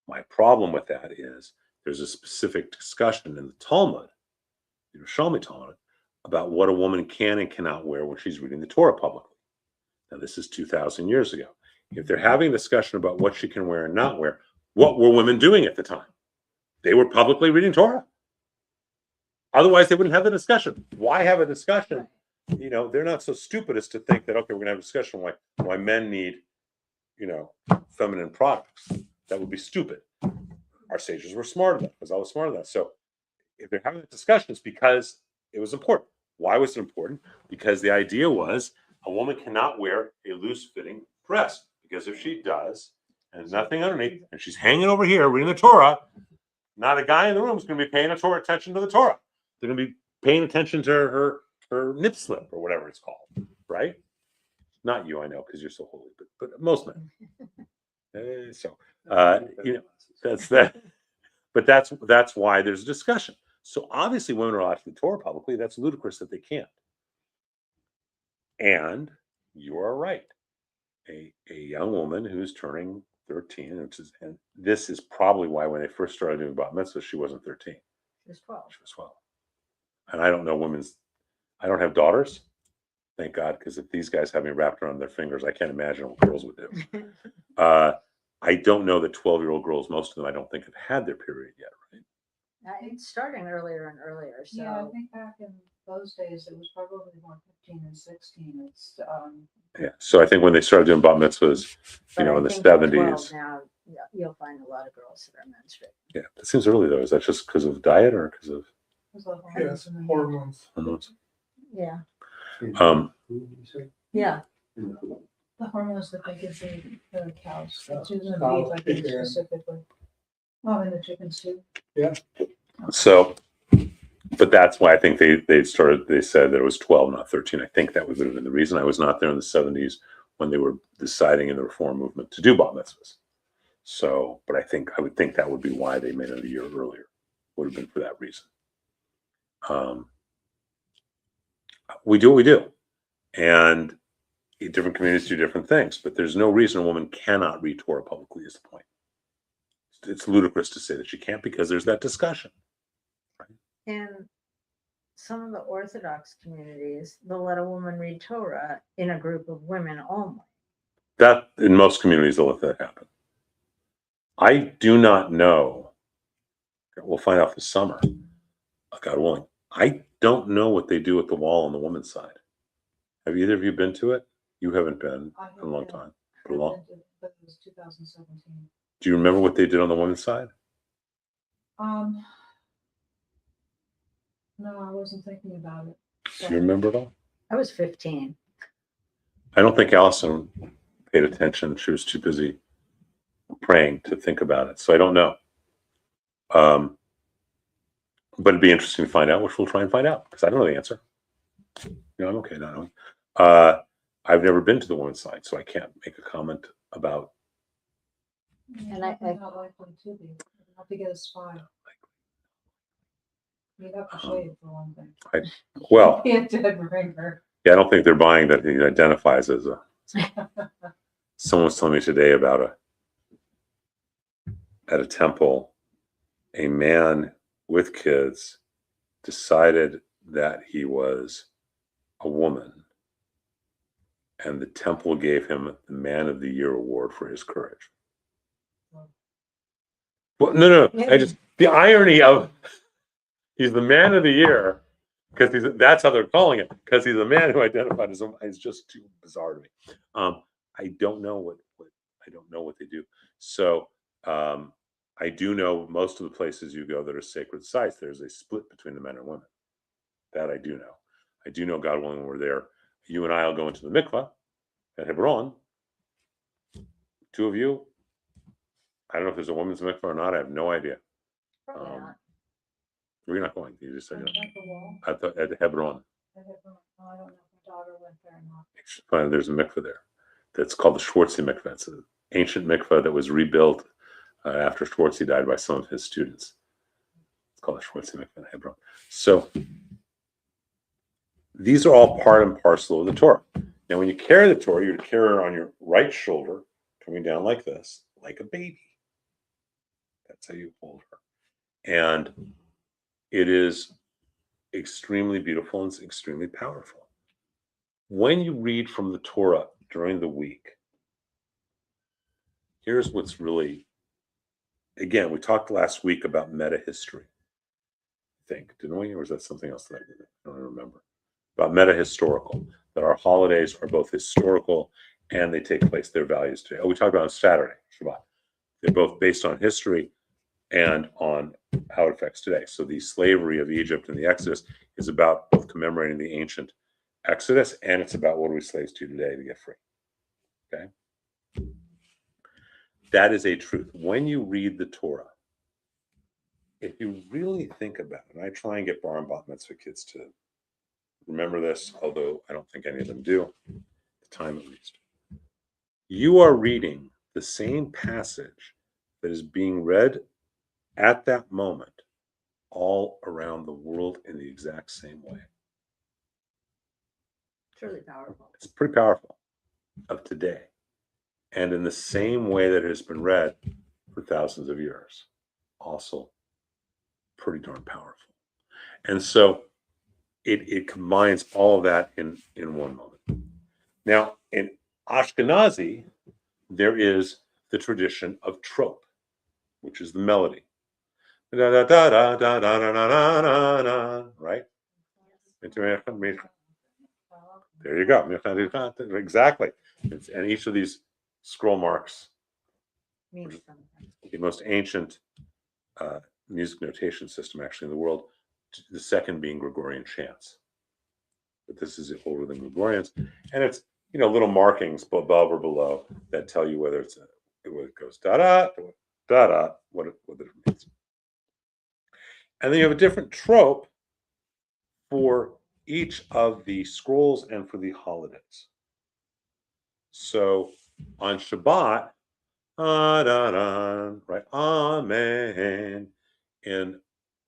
My problem with that is there's a specific discussion in the Talmud, the Yerushalmi Talmud, about what a woman can and cannot wear when she's reading the Torah publicly. Now, this is 2,000 years ago. If they're having a discussion about what she can wear and not wear, what were women doing at the time? They were publicly reading Torah. Otherwise, they wouldn't have the discussion. Why have a discussion? They're not so stupid as to think that, okay, we're going to have a discussion why men need, feminine products. That would be stupid. Our sages were smart enough, because I was smart enough. So if they're having a discussion, it's because it was important. Why was it important? Because the idea was a woman cannot wear a loose-fitting dress, because if she does, and there's nothing underneath, and she's hanging over here reading the Torah, not a guy in the room is going to be paying attention to the Torah. They're going to be paying attention to her nip slip or whatever it's called, right? Not you, I know, because you're so holy, but most men. That's that. But that's why there's a discussion. So obviously, women are allowed to do Torah publicly. That's ludicrous that they can't. And you are right. A young woman who's turning 13, and this is probably why when they first started doing bat mitzvah, she wasn't 13. She was 12. She was 12. And I don't know I don't have daughters, thank God, because if these guys have me wrapped around their fingers, I can't imagine what girls would do. I don't know that 12-year-old girls, most of them, I don't think have had their period yet, right? It's starting earlier and earlier. So yeah, I think back in those days, it was probably more 15 and 16. It's yeah. So I think when they started doing bat mitzvahs, in the 70s. Now you'll find a lot of girls that are menstruating. Yeah, that seems early though. Is that just because of diet or because of Yes, hormones. hormones? Yeah. Um, Yeah. The hormones that they give the cows, Yeah, that Susan cow, feeds, I think chicken. specifically. Oh, and the chickens too. So, but that's why I think they said that it was 12, not 13. I think that would have been the reason. I was not there in the 70s when they were deciding in the reform movement to do bat mitzvahs. So, but I would think that would be why they made it a year earlier. Would have been for that reason. We do what we do, and different communities do different things. But there's no reason a woman cannot read Torah publicly. Is the point? It's ludicrous to say that she can't because there's that discussion. And some of the Orthodox communities, they'll let a woman read Torah in a group of women only. That in most communities they'll let that happen. I do not know. We'll find out this summer, God willing. I don't know what they do at the wall on the women's side. Have either of you been to it? You haven't been I in a long have time. been, But but it was 2017. do you remember what they did on the women's side? No, I wasn't thinking about it. Do you remember it all? I was 15. I don't think Allison paid attention. She was too busy praying to think about it. So I don't know. But it'd be interesting to find out, which we'll try and find out because I don't know the answer. I'm okay not knowing. I've never been to the women's side, so I can't make a comment about. And I- Not likely to be. You have to get a spy. You have to shave for one thing. Well, Be a dead ringer. yeah, I don't think they're buying that he identifies as a. Someone was telling me today about at a temple, a man with kids decided that he was a woman, and the temple gave him the Man of the Year award for his courage. Well, no. The irony of he's the Man of the Year because that's how they're calling it because he's a man who identified as a woman. It's just too bizarre to me. I don't know what I don't know what they do. So I do know most of the places you go that are sacred sites, there's a split between the men and women. That I do know. I do know, God willing, when we're there, you and I will go into the mikvah at Hebron. Two of you. I don't know if there's a women's mikvah or not. I have no idea. Probably not. We're not going. You just said At the wall. at Hebron. I don't know if my daughter went there or not. There's a mikvah there. That's called the Schwartzy mikvah. It's an ancient mikvah that was rebuilt after Schwartzy died by some of his students. It's called the Schwartzy mikvah in Hebron. So these are all part and parcel of the Torah. Now, when you carry the Torah, you're to carry her on your right shoulder, coming down like this, like a baby. That's how you hold her. And it is extremely beautiful and it's extremely powerful. When you read from the Torah during the week, here's what's really, again, we talked last week about meta history. I think, didn't we? Or was that something else that I don't remember? About meta historical, that our holidays are both historical and they take place, their values today. Oh, we talked about on Saturday, Shabbat. They're both based on history and on how it affects today. So the slavery of Egypt and the Exodus is about both commemorating the ancient Exodus and it's about what are we slaves to today to get free. Okay? That is a truth. When you read the Torah, if you really think about it, and I try and get bar and bat mitzvah kids to remember this, although I don't think any of them do, at the time at least. You are reading the same passage that is being read at that moment all around the world in the exact same way. It's really powerful. It's pretty powerful of today. And in the same way that it has been read for thousands of years. Also pretty darn powerful. And so it combines all of that in one moment. Now, in Ashkenazi, there is the tradition of trope, which is the melody. Da, da, da, da, da, da, da, da, da, da, right? There you go. Exactly. And each of these scroll marks, Means something. the most ancient music notation system actually in the world, the second being Gregorian chants. But this is older than Gregorian's. And it's little markings above or below that tell you whether it goes da da da da, what it means. And then you have a different trope for each of the scrolls and for the holidays. So on Shabbat, right? Amen. In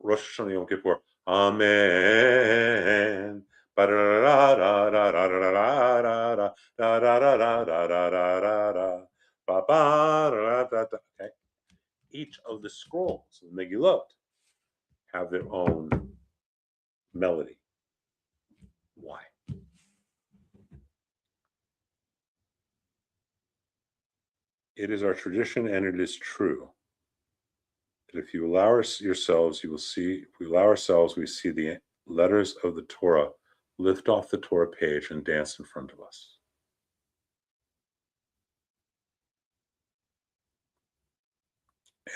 Rosh Hashanah Yom Kippur, Amen. Okay. Each of the scrolls of Megillot have their own melody. Why? It is our tradition, and it is true, that if you allow yourselves, you will see, if we allow ourselves, we see the letters of the Torah lift off the Torah page and dance in front of us.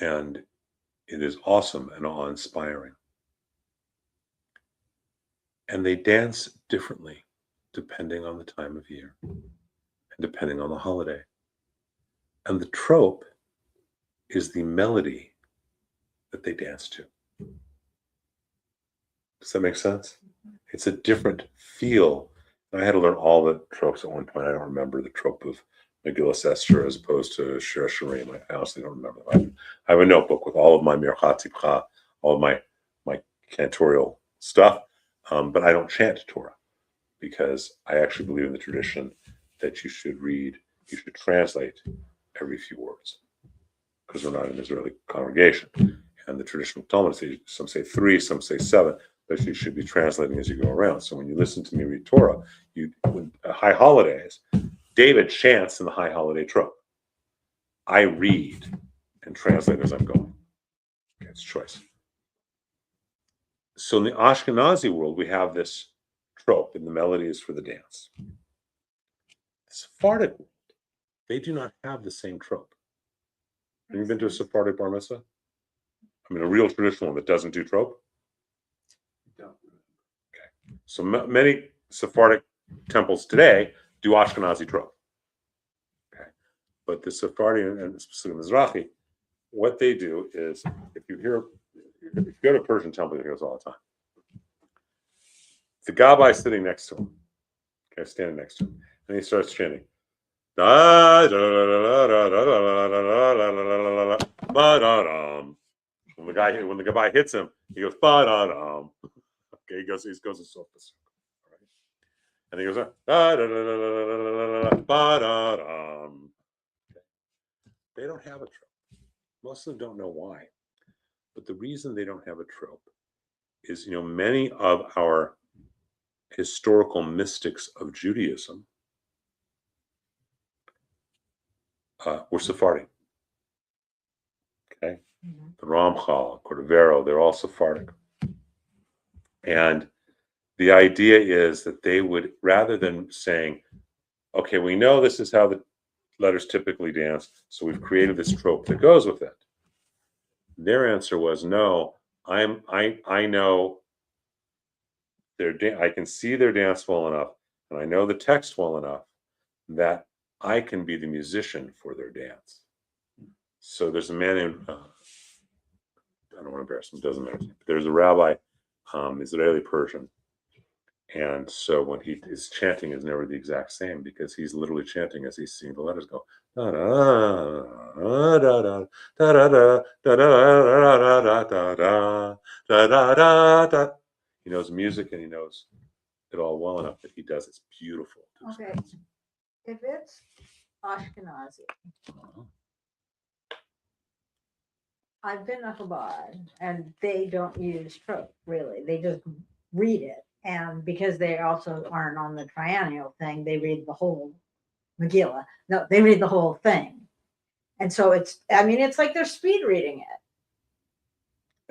And it is awesome and awe-inspiring. And they dance differently depending on the time of year and depending on the holiday. And the trope is the melody that they dance to. Does that make sense? It's a different feel. I had to learn all the tropes at one point. I don't remember the trope of Megillas Esther as opposed to Shir Shirim. I honestly don't remember them. I have a notebook with all of my Mirchat Tzipcha, all of my cantorial stuff, but I don't chant Torah because I actually believe in the tradition that you should translate every few words because we're not an Israeli congregation. And the traditional Talmud says, some say 3, some say 7, but you should be translating as you go around. So when you listen to me read Torah, when high holidays, David chants in the high holiday trope. I read and translate as I'm going. Okay, it's choice. So in the Ashkenazi world, we have this trope, and the melody is for the dance. The Sephardic world, they do not have the same trope. Have you been to a Sephardic bar mitzvah? I mean, a real traditional one that doesn't do trope? Don't. Okay. So many Sephardic temples today do Ashkenazi trope. Okay. But the Sephardi and specifically Mizrahi, what they do is, if you go to a Persian temple, you hear this all the time. The gabbai is sitting next to him, okay, standing next to him, and he starts chanting. When the gabbai hits him, he goes ba-da-dum. Okay, he goes a sophist. Right? And he goes ba-da-dum. Okay. They don't have a trope. Most of them don't know why. But the reason they don't have a trope is, many of our historical mystics of Judaism were Sephardi. Okay, the Ramchal, Cordovero, they're all Sephardic. And the idea is that they would, rather than saying, okay, we know this is how the letters typically dance, so we've created this trope that goes with it. Their answer was, no, I know I can see their dance well enough, and I know the text well enough that I can be the musician for their dance. So there's a man named, I don't want to embarrass him, doesn't matter. There's a rabbi, Israeli Persian. And so when his chanting is never the exact same because he's literally chanting as he's seeing the letters go. Da da da da da da da da da da da da. He knows music and he knows it all well enough that he does. It's beautiful. Okay, if it's Ashkenazi, I've been to Chabad and they don't use trope really. They just read it. And because they also aren't on the triennial thing, they read the whole Megillah. No, they read the whole thing. And so it's like they're speed reading it.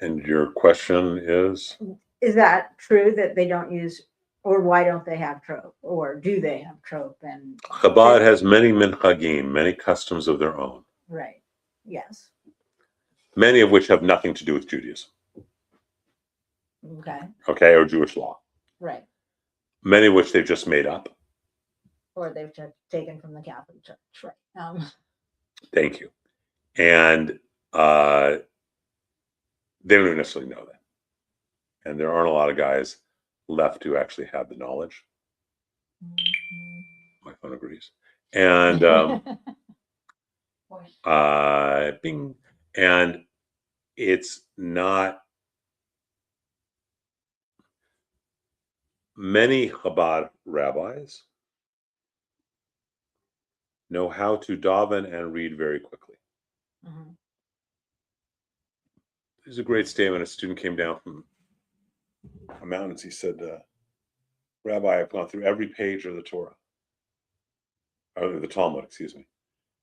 And your question is? Is that true that they don't use, or why don't they have trope? Or do they have trope? And Chabad has many minhagim, many customs of their own. Right. Yes. Many of which have nothing to do with Judaism. Okay. Okay, or Jewish law. Right. Many of which they've just made up. or they've taken from the Catholic Church, right? Thank you. And they don't even necessarily know that. And there aren't a lot of guys left who actually have the knowledge. My phone agrees. And bing. And it's not many Chabad rabbis know how to daven and read very quickly. Mhm. There's a great statement. A student came down from the mountains. He said, Rabbi, I've gone through every page of the Torah, or the Talmud, excuse me.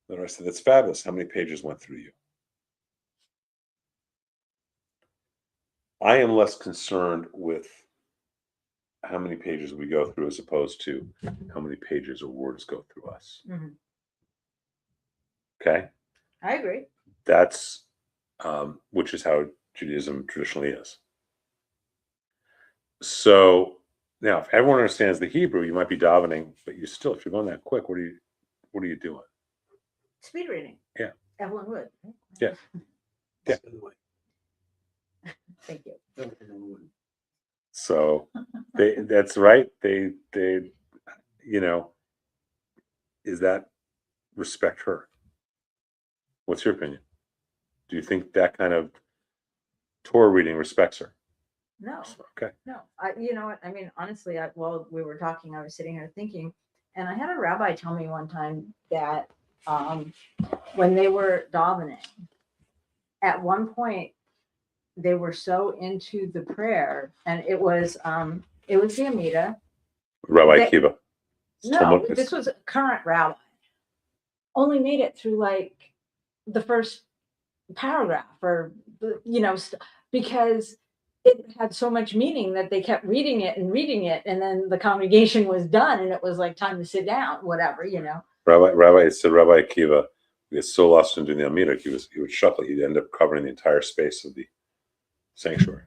Then I said, that's fabulous. How many pages went through you? I am less concerned with how many pages we go through as opposed to how many pages or words go through us. Mhm. Okay? I agree. That's, which is how Judaism traditionally is. So now, if everyone understands the Hebrew, you might be davening, but you still, if you're going that quick, what are you doing? Speed reading. Yeah. Everyone would. Yeah. Yeah. Thank you. So that's right. They, you know, is that respect her? What's your opinion? Do you think that kind of Torah reading respects her? No. Okay. No, you know what? I mean, honestly, while we were talking, I was sitting here thinking, and I had a rabbi tell me one time that when they were davening, at one point they were so into the prayer, and it was the Amida. Rabbi They- Akiva. No, this was a current rabbi. Only made it through like the first paragraph, or because it had so much meaning that they kept reading it, and then the congregation was done, and it was like time to sit down, whatever. Rabbi said Rabbi Akiva, he was so lost into the Amida, he would shuffle. He'd end up covering the entire space of the sanctuary.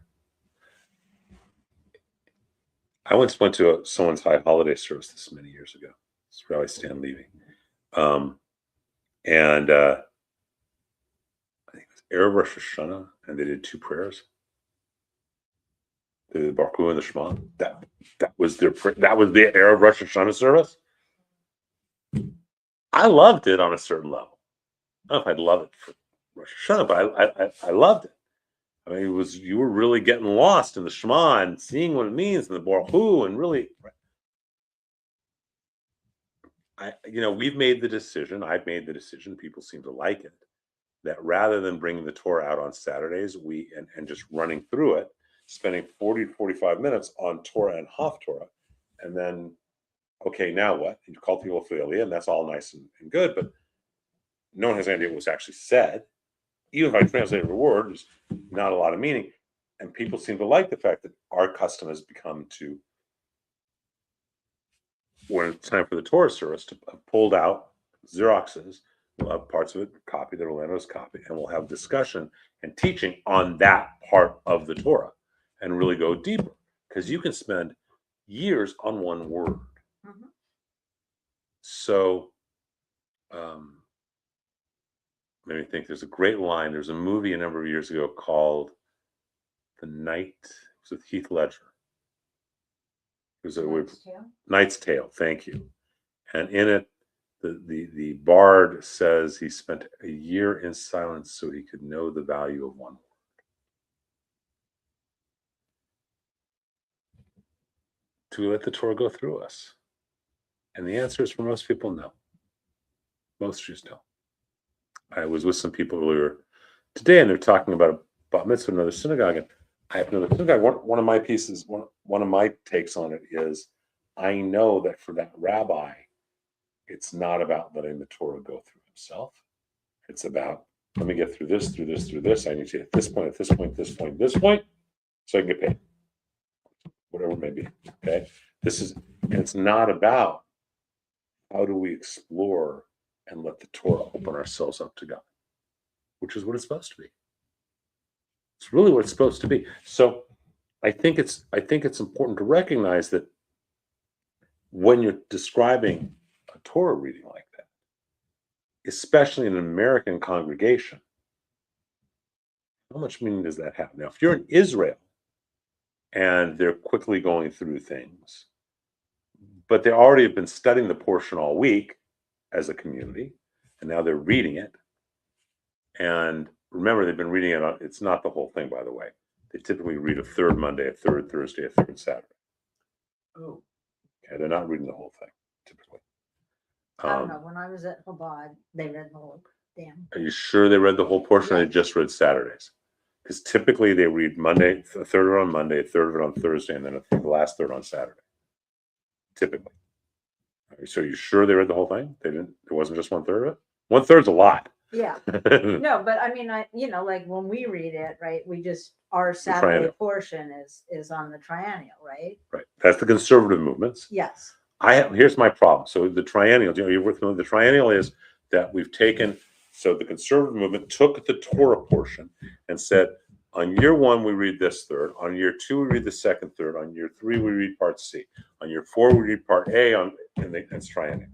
I once went to someone's high holiday service this many years ago. It's Rabbi Stan Levy. And I think it was Erev Rosh Hashanah, and they did two prayers. They did the Baruch Hu and the Shema. That was their that was the Erev Rosh Hashanah service. I loved it on a certain level. I don't know if I'd love it for Rosh Hashanah, but I loved it. I mean, you were really getting lost in the Shema and seeing what it means and the Baruch Hu, and really, we've made the decision. I've made the decision. People seem to like it. That rather than bringing the Torah out on Saturdays, and just running through it, spending 40 to 45 minutes on Torah and Haftorah, and then, okay, now what? You call people for the Aliyah, and that's all nice and good, but no one has any idea what was actually said. Even if I translated a word, there's not a lot of meaning. And people seem to like the fact that our custom has become to, when it's time for the Torah service, to have pulled out Xeroxes. We'll have parts of it copied that Orlando's copied, and we'll have discussion and teaching on that part of the Torah and really go deeper. Because you can spend years on one word. Mm-hmm. So, let me think. There's a great line. There's a movie a number of years ago called The Night. It was with Heath Ledger. It was Knight's Tale. Thank you. And in it, the bard says he spent a year in silence so he could know the value of one word. Do we let the Torah go through us? And the answer is, for most people, no. Most Jews don't. I was with some people earlier today, and they're talking about a bat mitzvah in another synagogue. And I have another synagogue. One of my pieces, one of my takes on it is, I know that for that rabbi, it's not about letting the Torah go through himself. It's about, let me get through this, through this, through this. I need to get this point, at this point, this point, this point, so I can get paid. Whatever it may be. Okay. And it's not about how do we explore and let the Torah open ourselves up to God, which is what it's supposed to be. It's really what it's supposed to be. So I think it's important to recognize that when you're describing a Torah reading like that, especially in an American congregation, how much meaning does that have? Now, if you're in Israel and they're quickly going through things, but they already have been studying the portion all week as a community, and now they're reading it. And remember, they've been reading it on, it's not the whole thing, by the way. They typically read a third Monday, a third Thursday, a third Saturday. Oh, Okay, they're not reading the whole thing, typically. I don't know. When I was at Chabad, they read the whole damn. Are you sure they read the whole portion or they Yes. just read Saturdays? Because typically they read Monday, a third of it on Monday, a third of it on Thursday, and then the last third on Saturday. Typically. So are you sure they read the whole thing? They didn't, it wasn't just one third of it? One third's a lot. Yeah. No, but I mean, like when we read it, right? We just our Saturday triennial. portion is on the triennial, right? Right. That's the conservative movements. Yes. Here's my problem. So the triennial, you're with me? The triennial is that we've taken, so the conservative movement took the Torah portion and said, on year one, we read this third. On year two, we read the second third. On year three, we read part C. On year four, we read part A, and it's triennial.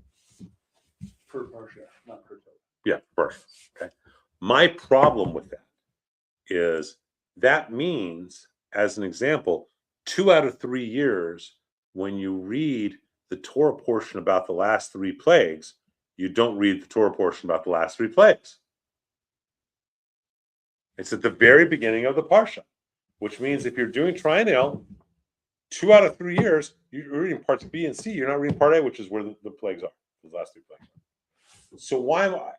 per parsha, not per Torah. Yeah, first. Okay. My problem with that is that means, as an example, 2 out of 3 years, when you read the Torah portion about the last 3 plagues, you don't read the Torah portion about the last 3 plagues. It's at the very beginning of the parsha, which means if you're doing triennial, 2 out of 3 years, you're reading parts B and C. You're not reading part A, which is where the plagues are, the last 3 plagues. So why am I?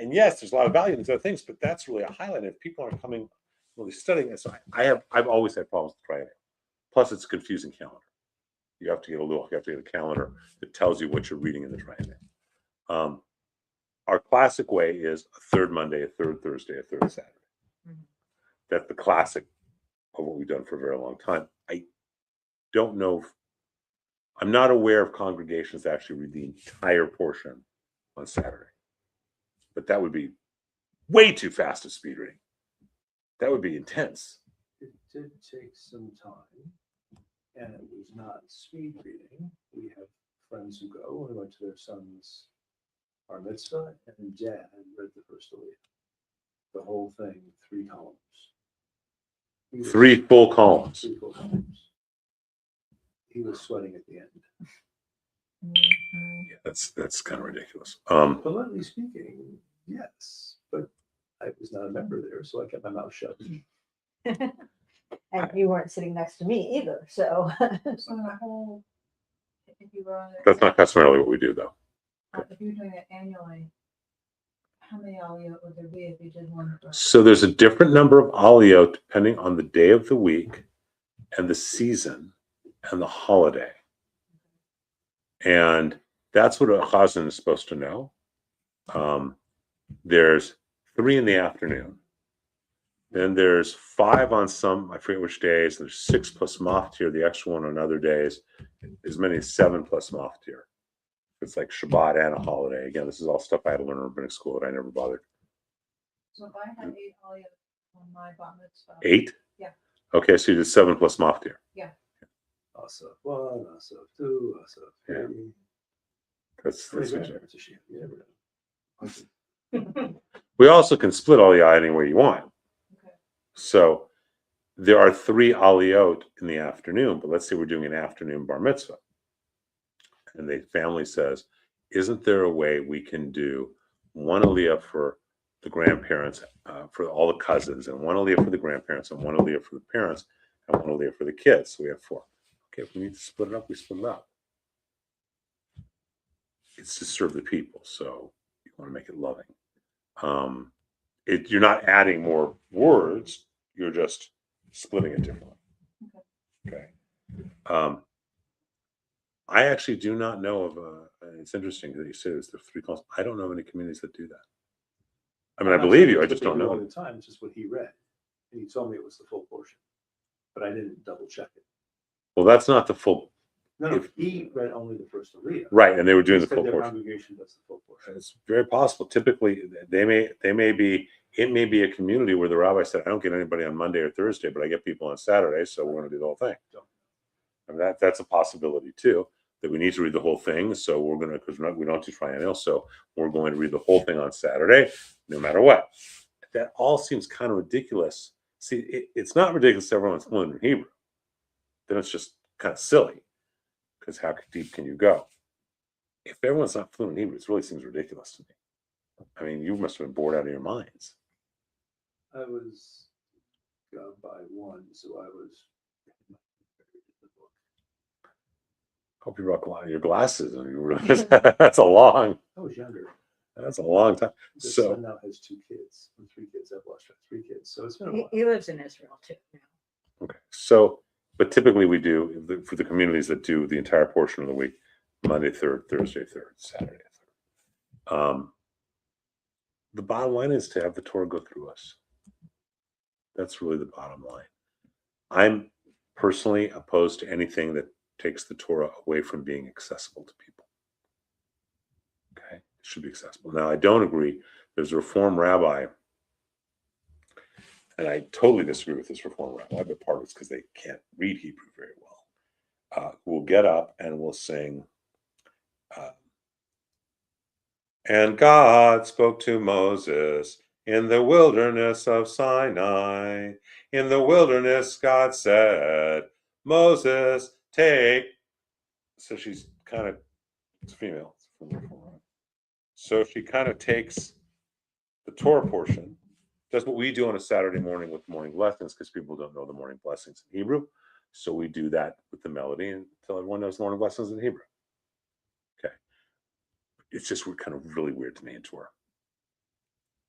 And yes, there's a lot of value in these other things, but that's really a highlight. If people aren't coming really studying it, so I've always had problems with triennial. Plus, it's a confusing calendar. You have to get a calendar that tells you what you're reading in the triennial. Our classic way is a third Monday, a third Thursday, a third Saturday. Mhm. That's the classic of what we've done for a very long time. I don't know. I'm not aware of congregations that actually read the entire portion on Saturday. But that would be way too fast a speed reading. That would be intense. It did take some time, and it was not speed reading. We have friends who go, and we went to their son's bar mitzvah, and dad read the first Aliyah. The whole thing, 3 columns. He was- 3 full columns. 3 full columns. He was sweating at the end. Yeah, that's kind of ridiculous. Politely speaking, yes, but I was not a member there, so I kept my mouth shut. And you weren't sitting next to me either, so. So the whole, if you were on it, That's not customarily what we do, though. if you're doing it annually, how many aliyot would there be if you did one? for- So there's a different number of aliyot depending on the day of the week and the season and the holiday. And that's what a chazan is supposed to know. There's 3 in the afternoon. Then there's 5 on some, I forget which days. There's 6 plus maftir, the extra one on other days. As many as 7 plus maftir. It's like Shabbat and a holiday. Again, this is all stuff I had to learn in rabbinic school that I never bothered. So if I had 8 aliyot on my bat mitzvah. 8? Yeah. Okay, so you did 7 plus maftir. Also, 1, also 2, also 3. Yeah. That's How many what you- grandparents does she have? You never know. We also can split aliyah any way you want. Okay. So there are 3 aliyot in the afternoon, but let's say we're doing an afternoon bar mitzvah. And the family says, isn't there a way we can do 1 aliyah for the grandparents, for all the cousins, and 1 aliyah for the grandparents, and 1 aliyah for the parents, and 1 aliyah for the kids? So we have 4. Okay, if we need to split it up, we split it up. It's to serve the people, so you want to make it loving. You're not adding more words, you're just splitting it differently. Okay. I actually do not know of it's interesting that you say there's the 3 columns. I don't know of any communities that do that. I mean, I I'm not believe saying you, I it's just what don't they do know. all the time, it's just what he read. And he told me it was the full portion. But I didn't double check it. Well, that's not the full, No, If- he read only the first Aliyah. right, and they were doing He the said full their portion. congregation does the full portion. It's very possible. Typically, it may be a community where the rabbi said, I don't get anybody on Monday or Thursday, but I get people on Saturday, so we're going to do the whole thing. I mean, that's a possibility too. that we need to read the whole thing. So we're going to, because we don't do triennial, so we're going to read the whole thing on Saturday, no matter what. That all seems kind of ridiculous. See, it's not ridiculous if everyone's fluent in Hebrew. Then it's just kind of silly, because how deep can you go? If everyone's not fluent in Hebrew, it really seems ridiculous to me. I mean, you must have been bored out of your minds. I was gone by one, so I was. Hope you brought your glasses and you realize that's a long time. The So son now has 2 kids, or 3 kids. I've lost track. 3 kids, so it's been a He, while. he lives in Israel too. Now. okay, so but typically we do for the communities that do the entire portion of the week, Monday 3rd, Thursday 3rd, Saturday 3rd. The bottom line is to have the Torah go through us. That's really the bottom line. I'm personally opposed to anything that takes the Torah away from being accessible to people. Okay, it should be accessible. Now, I don't agree. There's a Reform rabbi, and I totally disagree with this Reform rabbi, but part of it's because they can't read Hebrew very well. Who will get up and will sing, and God spoke to Moses in the wilderness of Sinai. In the wilderness, God said, Moses, take. So she's kind of, it's female. So she kind of takes the Torah portion, does what we do on a Saturday morning with morning blessings, because people don't know the morning blessings in Hebrew. So we do that with the melody until everyone knows the morning blessings in Hebrew. Okay. It's just kind of really weird to me in Torah.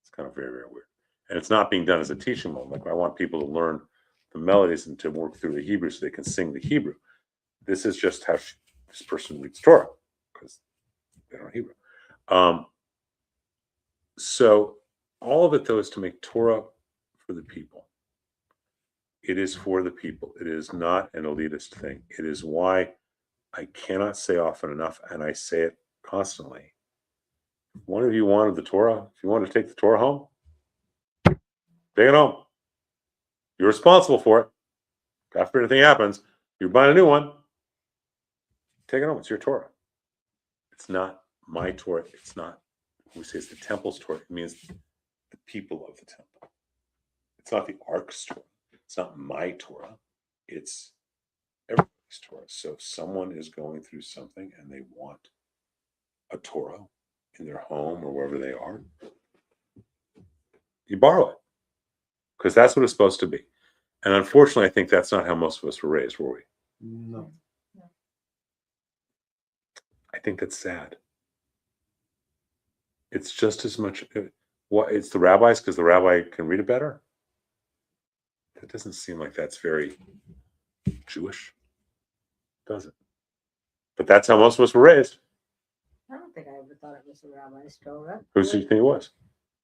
It's kind of very, very weird. And it's not being done as a teaching moment. Like I want people to learn the melodies and to work through the Hebrew so they can sing the Hebrew. This is just how this person reads Torah, because they don't know Hebrew. So all of it, though, is to make Torah for the people. It is for the people. It is not an elitist thing. It is why I cannot say often enough, and I say it constantly. If one of you wanted the Torah, if you want to take the Torah home, take it home. You're responsible for it. After anything happens, you're buying a new one. Take it home. It's your Torah. It's not my Torah. It's not, we say it's the temple's Torah. It means the people of the temple. It's not the ark's Torah. It's not my Torah. It's everybody's Torah. So if someone is going through something and they want a Torah in their home or wherever they are, you borrow it, because that's what it's supposed to be. And unfortunately, I think that's not how most of us were raised, were we? No. I think that's sad. It's just as much what it's the rabbis, because the rabbi can read it better. That doesn't seem like that's very Jewish, does it? But that's how most of us were raised. I don't think I ever thought it was the rabbi's Torah. Who do you think it was?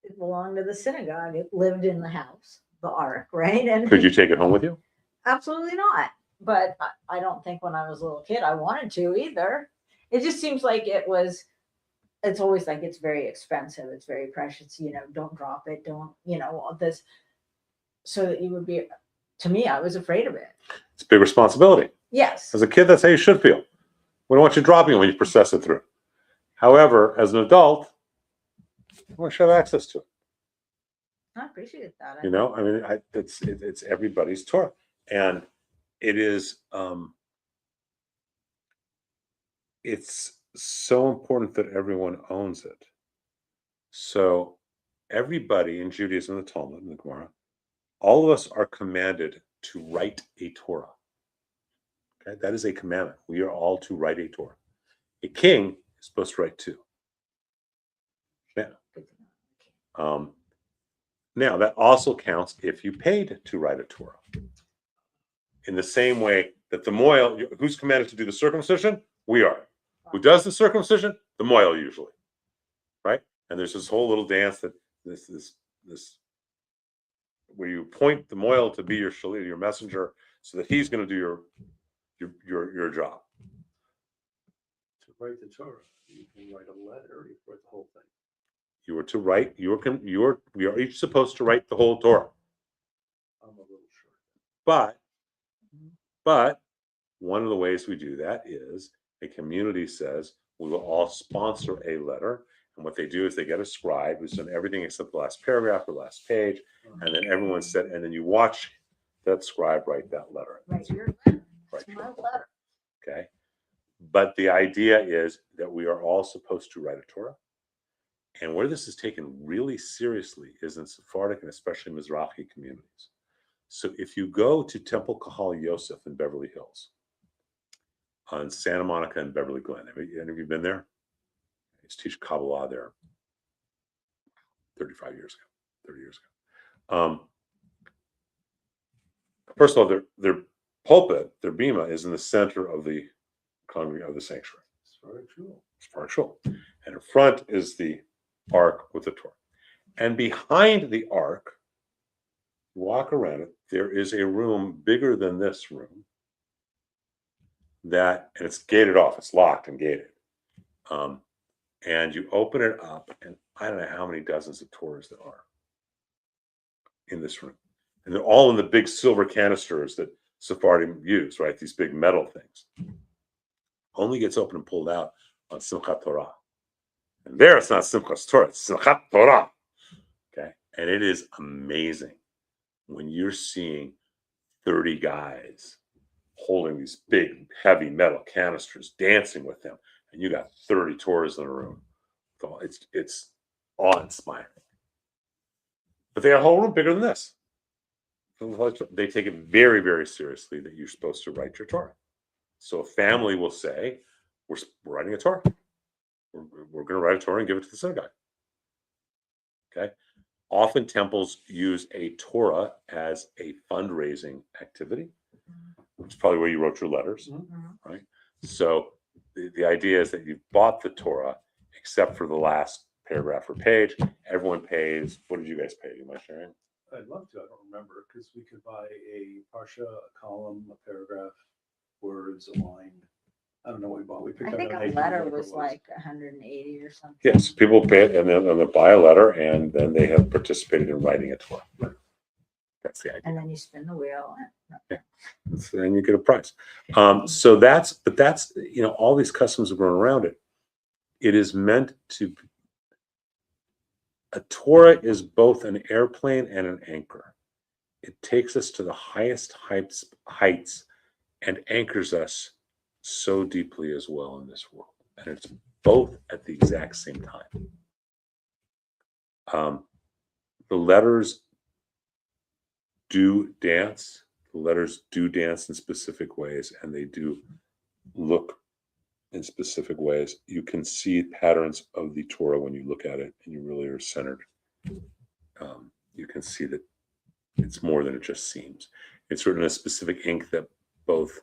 It belonged to the synagogue. It lived in the house, the ark, right? And Could you take it home with you? absolutely not. But I don't think when I was a little kid I wanted to either. It just seems like it's always like it's very expensive. It's very precious. Don't drop it. Don't, all this. So that you would be, to me, I was afraid of it. It's a big responsibility. Yes. As a kid, that's how you should feel. We don't want you dropping it when you process it through. However, as an adult, you want to have access to it. I appreciate that. I mean, it's everybody's Torah, and it is. It's so important that everyone owns it. So, everybody in Judaism, the Talmud, and the Gemara, all of us are commanded to write a Torah. Okay, that is a commandment. We are all to write a Torah. A king is supposed to write 2. Yeah. Now, that also counts if you paid to write a Torah. In the same way that the moil, who's commanded to do the circumcision? We are. Who does the circumcision? The moil, usually. Right? And there's this whole little dance that this where you point the moil to be your shalit, your messenger, so that he's going to do your job. To write the Torah, you can write a letter, you can write the whole thing. You are to write. We are each supposed to write the whole Torah. I'm a little short. But one of the ways we do that is A community says, we will all sponsor a letter. And what they do is they get a scribe who's done everything except the last paragraph or last page. And then everyone said, and then you watch that scribe write that letter. Write your letter. Right. It's my letter. Okay. But the idea is that we are all supposed to write a Torah. And where this is taken really seriously is in Sephardic and especially Mizrahi communities. So if you go to Temple Kahal Yosef in Beverly Hills, on Santa Monica and Beverly Glen, have any of you been there? I used to teach Kabbalah there 35 years ago, 30 years ago. First of all, their pulpit, their bima, is in the center of the sanctuary. It's very true. It's partial. And in front is the ark with the Torah. And behind the ark, you walk around it, there is a room bigger than this room and it's gated off, it's locked and gated. And you open it up, and I don't know how many dozens of Torahs there are in this room. And they're all in the big silver canisters that Sephardim use, right? These big metal things. Only gets open and pulled out on Simchat Torah. And there it's not Simchat Torah, it's Simchat Torah. Okay? And it is amazing when you're seeing 30 guys holding these big, heavy metal canisters, dancing with them, and you got 30 Torahs in a room. So it's awe-inspiring. But they got a whole room bigger than this. They take it very, very seriously that you're supposed to write your Torah. So a family will say, we're writing a Torah. We're going to write a Torah and give it to the synagogue. Okay? Often temples use a Torah as a fundraising activity, which is probably where you wrote your letters, right? So the idea is that you bought the Torah, except for the last paragraph or page. Everyone pays. What did you guys pay? Am I sharing? I'd love to. I don't remember because we could buy a parsha, a column, a paragraph, words, a line. I don't know what we bought. We picked I up think an a idea, letter whatever it was like 180 or something. Yes, people pay it and then they buy a letter and then they have participated in writing a Torah. That's the idea. And then you spin the wheel. So then you get a prize. So that's all these customs have grown around it. It is meant to. A Torah is both an airplane and an anchor. It takes us to the highest heights and anchors us so deeply as well in this world. And it's both at the exact same time. The letters do dance. The letters do dance in specific ways, and they do look in specific ways. You can see patterns of the Torah when you look at it, and you really are centered. You can see that it's more than it just seems. It's written in a specific ink that both,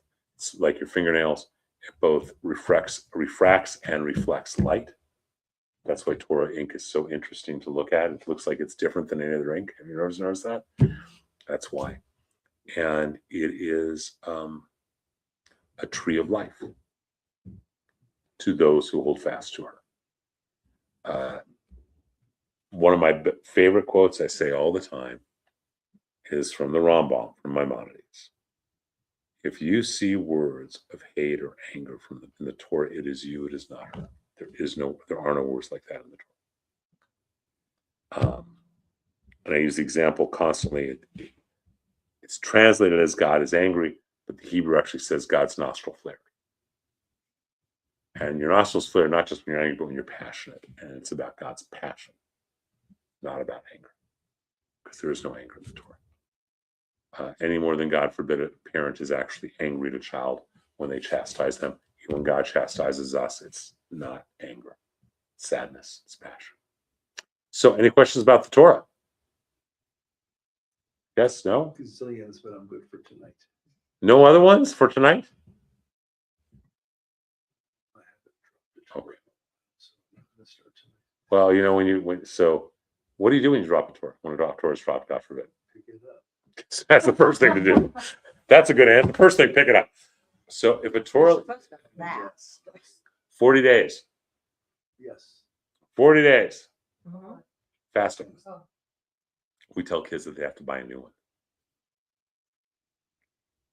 like your fingernails, it both refracts and reflects light. That's why Torah ink is so interesting to look at. It looks like it's different than any other ink. Have you noticed that? That's why. And it is a tree of life to those who hold fast to her. One of my favorite quotes I say all the time is from the Rambam, from Maimonides. If you see words of hate or anger in the Torah, it is you, it is not her. There are no words like that in the Torah. And I use the example constantly. It's translated as God is angry, but the Hebrew actually says God's nostril flared. And your nostrils flare not just when you're angry, but when you're passionate. And it's about God's passion, not about anger. Because there is no anger in the Torah. Any more than, God forbid, a parent is actually angry at a child when they chastise them. When God chastises us, it's not anger, it's sadness, it's passion. So, any questions about the Torah? Yes, no? Gazillions, but I'm good for tonight. No other ones for tonight? I have it. Okay. So I'm gonna start tonight. Well, so what do you do when you drop a Torah? When a Torah is dropped, God forbid. Pick it up. That's the first thing to do. That's a good answer. The first thing, pick it up. So if a Torah, Yes. 40 days, Yes. 40 days, Mhm. fasting. Oh. We tell kids that they have to buy a new one.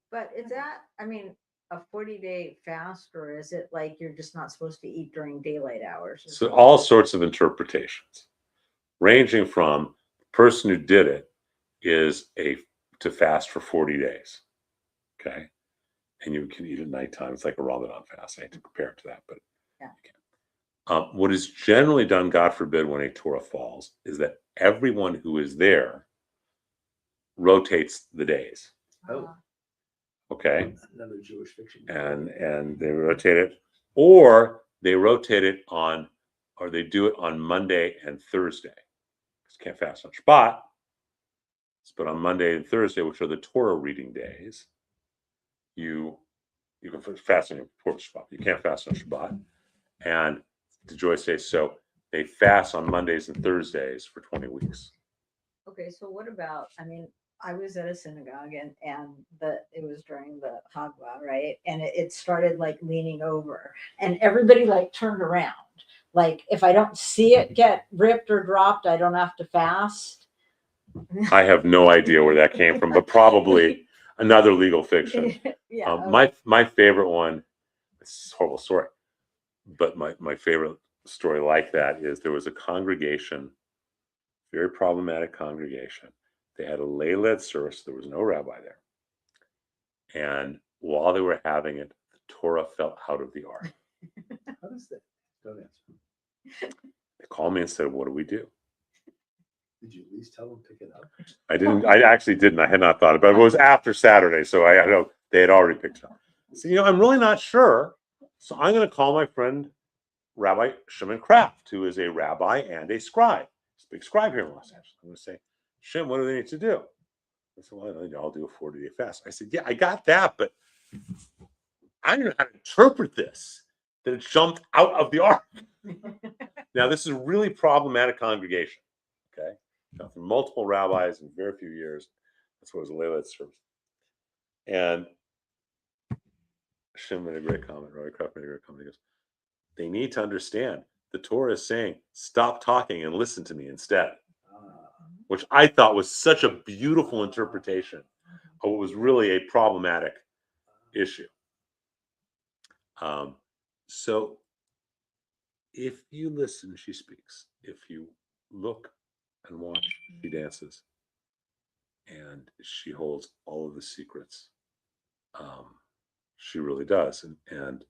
But is that, I mean, a 40-day fast, or is it like you're just not supposed to eat during daylight hours? or So something? all sorts of interpretations, ranging from the person who did it is to fast for 40 days. Okay. And you can eat at nighttime. It's like a Ramadan fast. I hate to compare it to that, but Yeah. you can. What is generally done, God forbid, when a Torah falls, is that everyone who is there rotates the days. Oh. Okay. Another Jewish fiction. And they rotate it, or they rotate it on, or they do it on Monday and Thursday. Because you can't fast on Shabbat. But on Monday and Thursday, which are the Torah reading days, you can fast on your Shabbat. You can't fast on Shabbat. And the Joyce says so they fast on Mondays and Thursdays for 20 weeks. Okay, so what about, I mean, I was at a synagogue and it was during the Hagwa, right? And it started like leaning over and everybody like turned around. Like if I don't see it get ripped or dropped, I don't have to fast. I have no idea where that came from, but probably another legal fiction. Yeah. My favorite one, it's a horrible story, but my favorite story like that is there was a congregation, very problematic congregation. They had a lay-led service. There was no rabbi there. And while they were having it, the Torah fell out of the ark. How does that? Don't answer. They called me and said, "What do we do?" Did you at least tell them to pick it up? I didn't. I actually didn't. I had not thought about it. But it was after Saturday, so I know they had already picked it up. So I'm really not sure. So I'm going to call my friend Rabbi Shimon Kraft, who is a rabbi and a scribe. He's a big scribe here in Los Angeles. I'm going to say, Shim, what do they need to do? I said, well, I'll do a 40-day fast. I said, yeah, I got that, but I don't know how to interpret this, that it jumped out of the ark. Now, this is a really problematic congregation, okay? Now, for multiple rabbis in very few years, that's what was a lay-led service. And Shim made a great comment, Rabbi Kraft made a great comment. He goes, they need to understand the Torah is saying, stop talking and listen to me instead. Which I thought was such a beautiful interpretation of what was really a problematic issue. So if you listen, she speaks. If you look and watch, she dances. And she holds all of the secrets. She really does. And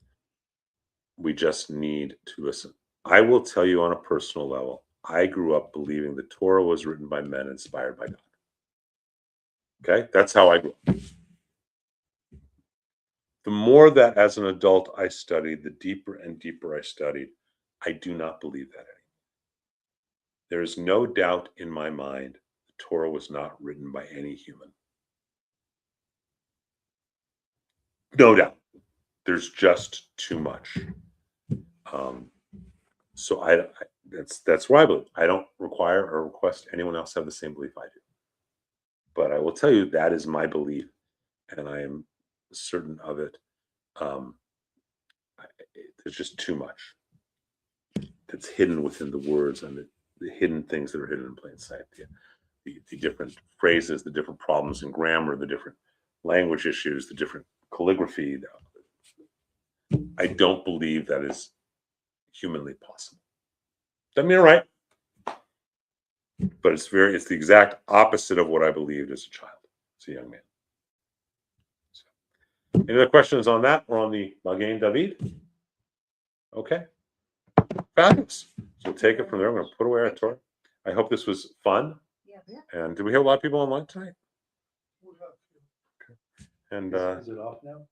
we just need to listen. I will tell you on a personal level, I grew up believing the Torah was written by men inspired by God. Okay? That's how I grew up. The more that as an adult I studied, the deeper and deeper I studied, I do not believe that anymore. There is no doubt in my mind the Torah was not written by any human. No doubt. There's just too much. So that's why I believe. I don't require or request anyone else have the same belief I do. But I will tell you that is my belief, and I am certain of it. There's just too much that's hidden within the words and the hidden things that are hidden in plain sight. The different phrases, the different problems in grammar, the different language issues, the different calligraphy. I don't believe that is humanly possible. Doesn't mean right, but it's the exact opposite of what I believed as a child, as a young man. So, any other questions on that or on the Magen David? Okay, fabulous. So we'll take it from there. I'm going to put away our Torah. I hope this was fun. Yeah. And did we have a lot of people online tonight? Okay. And Is it off now?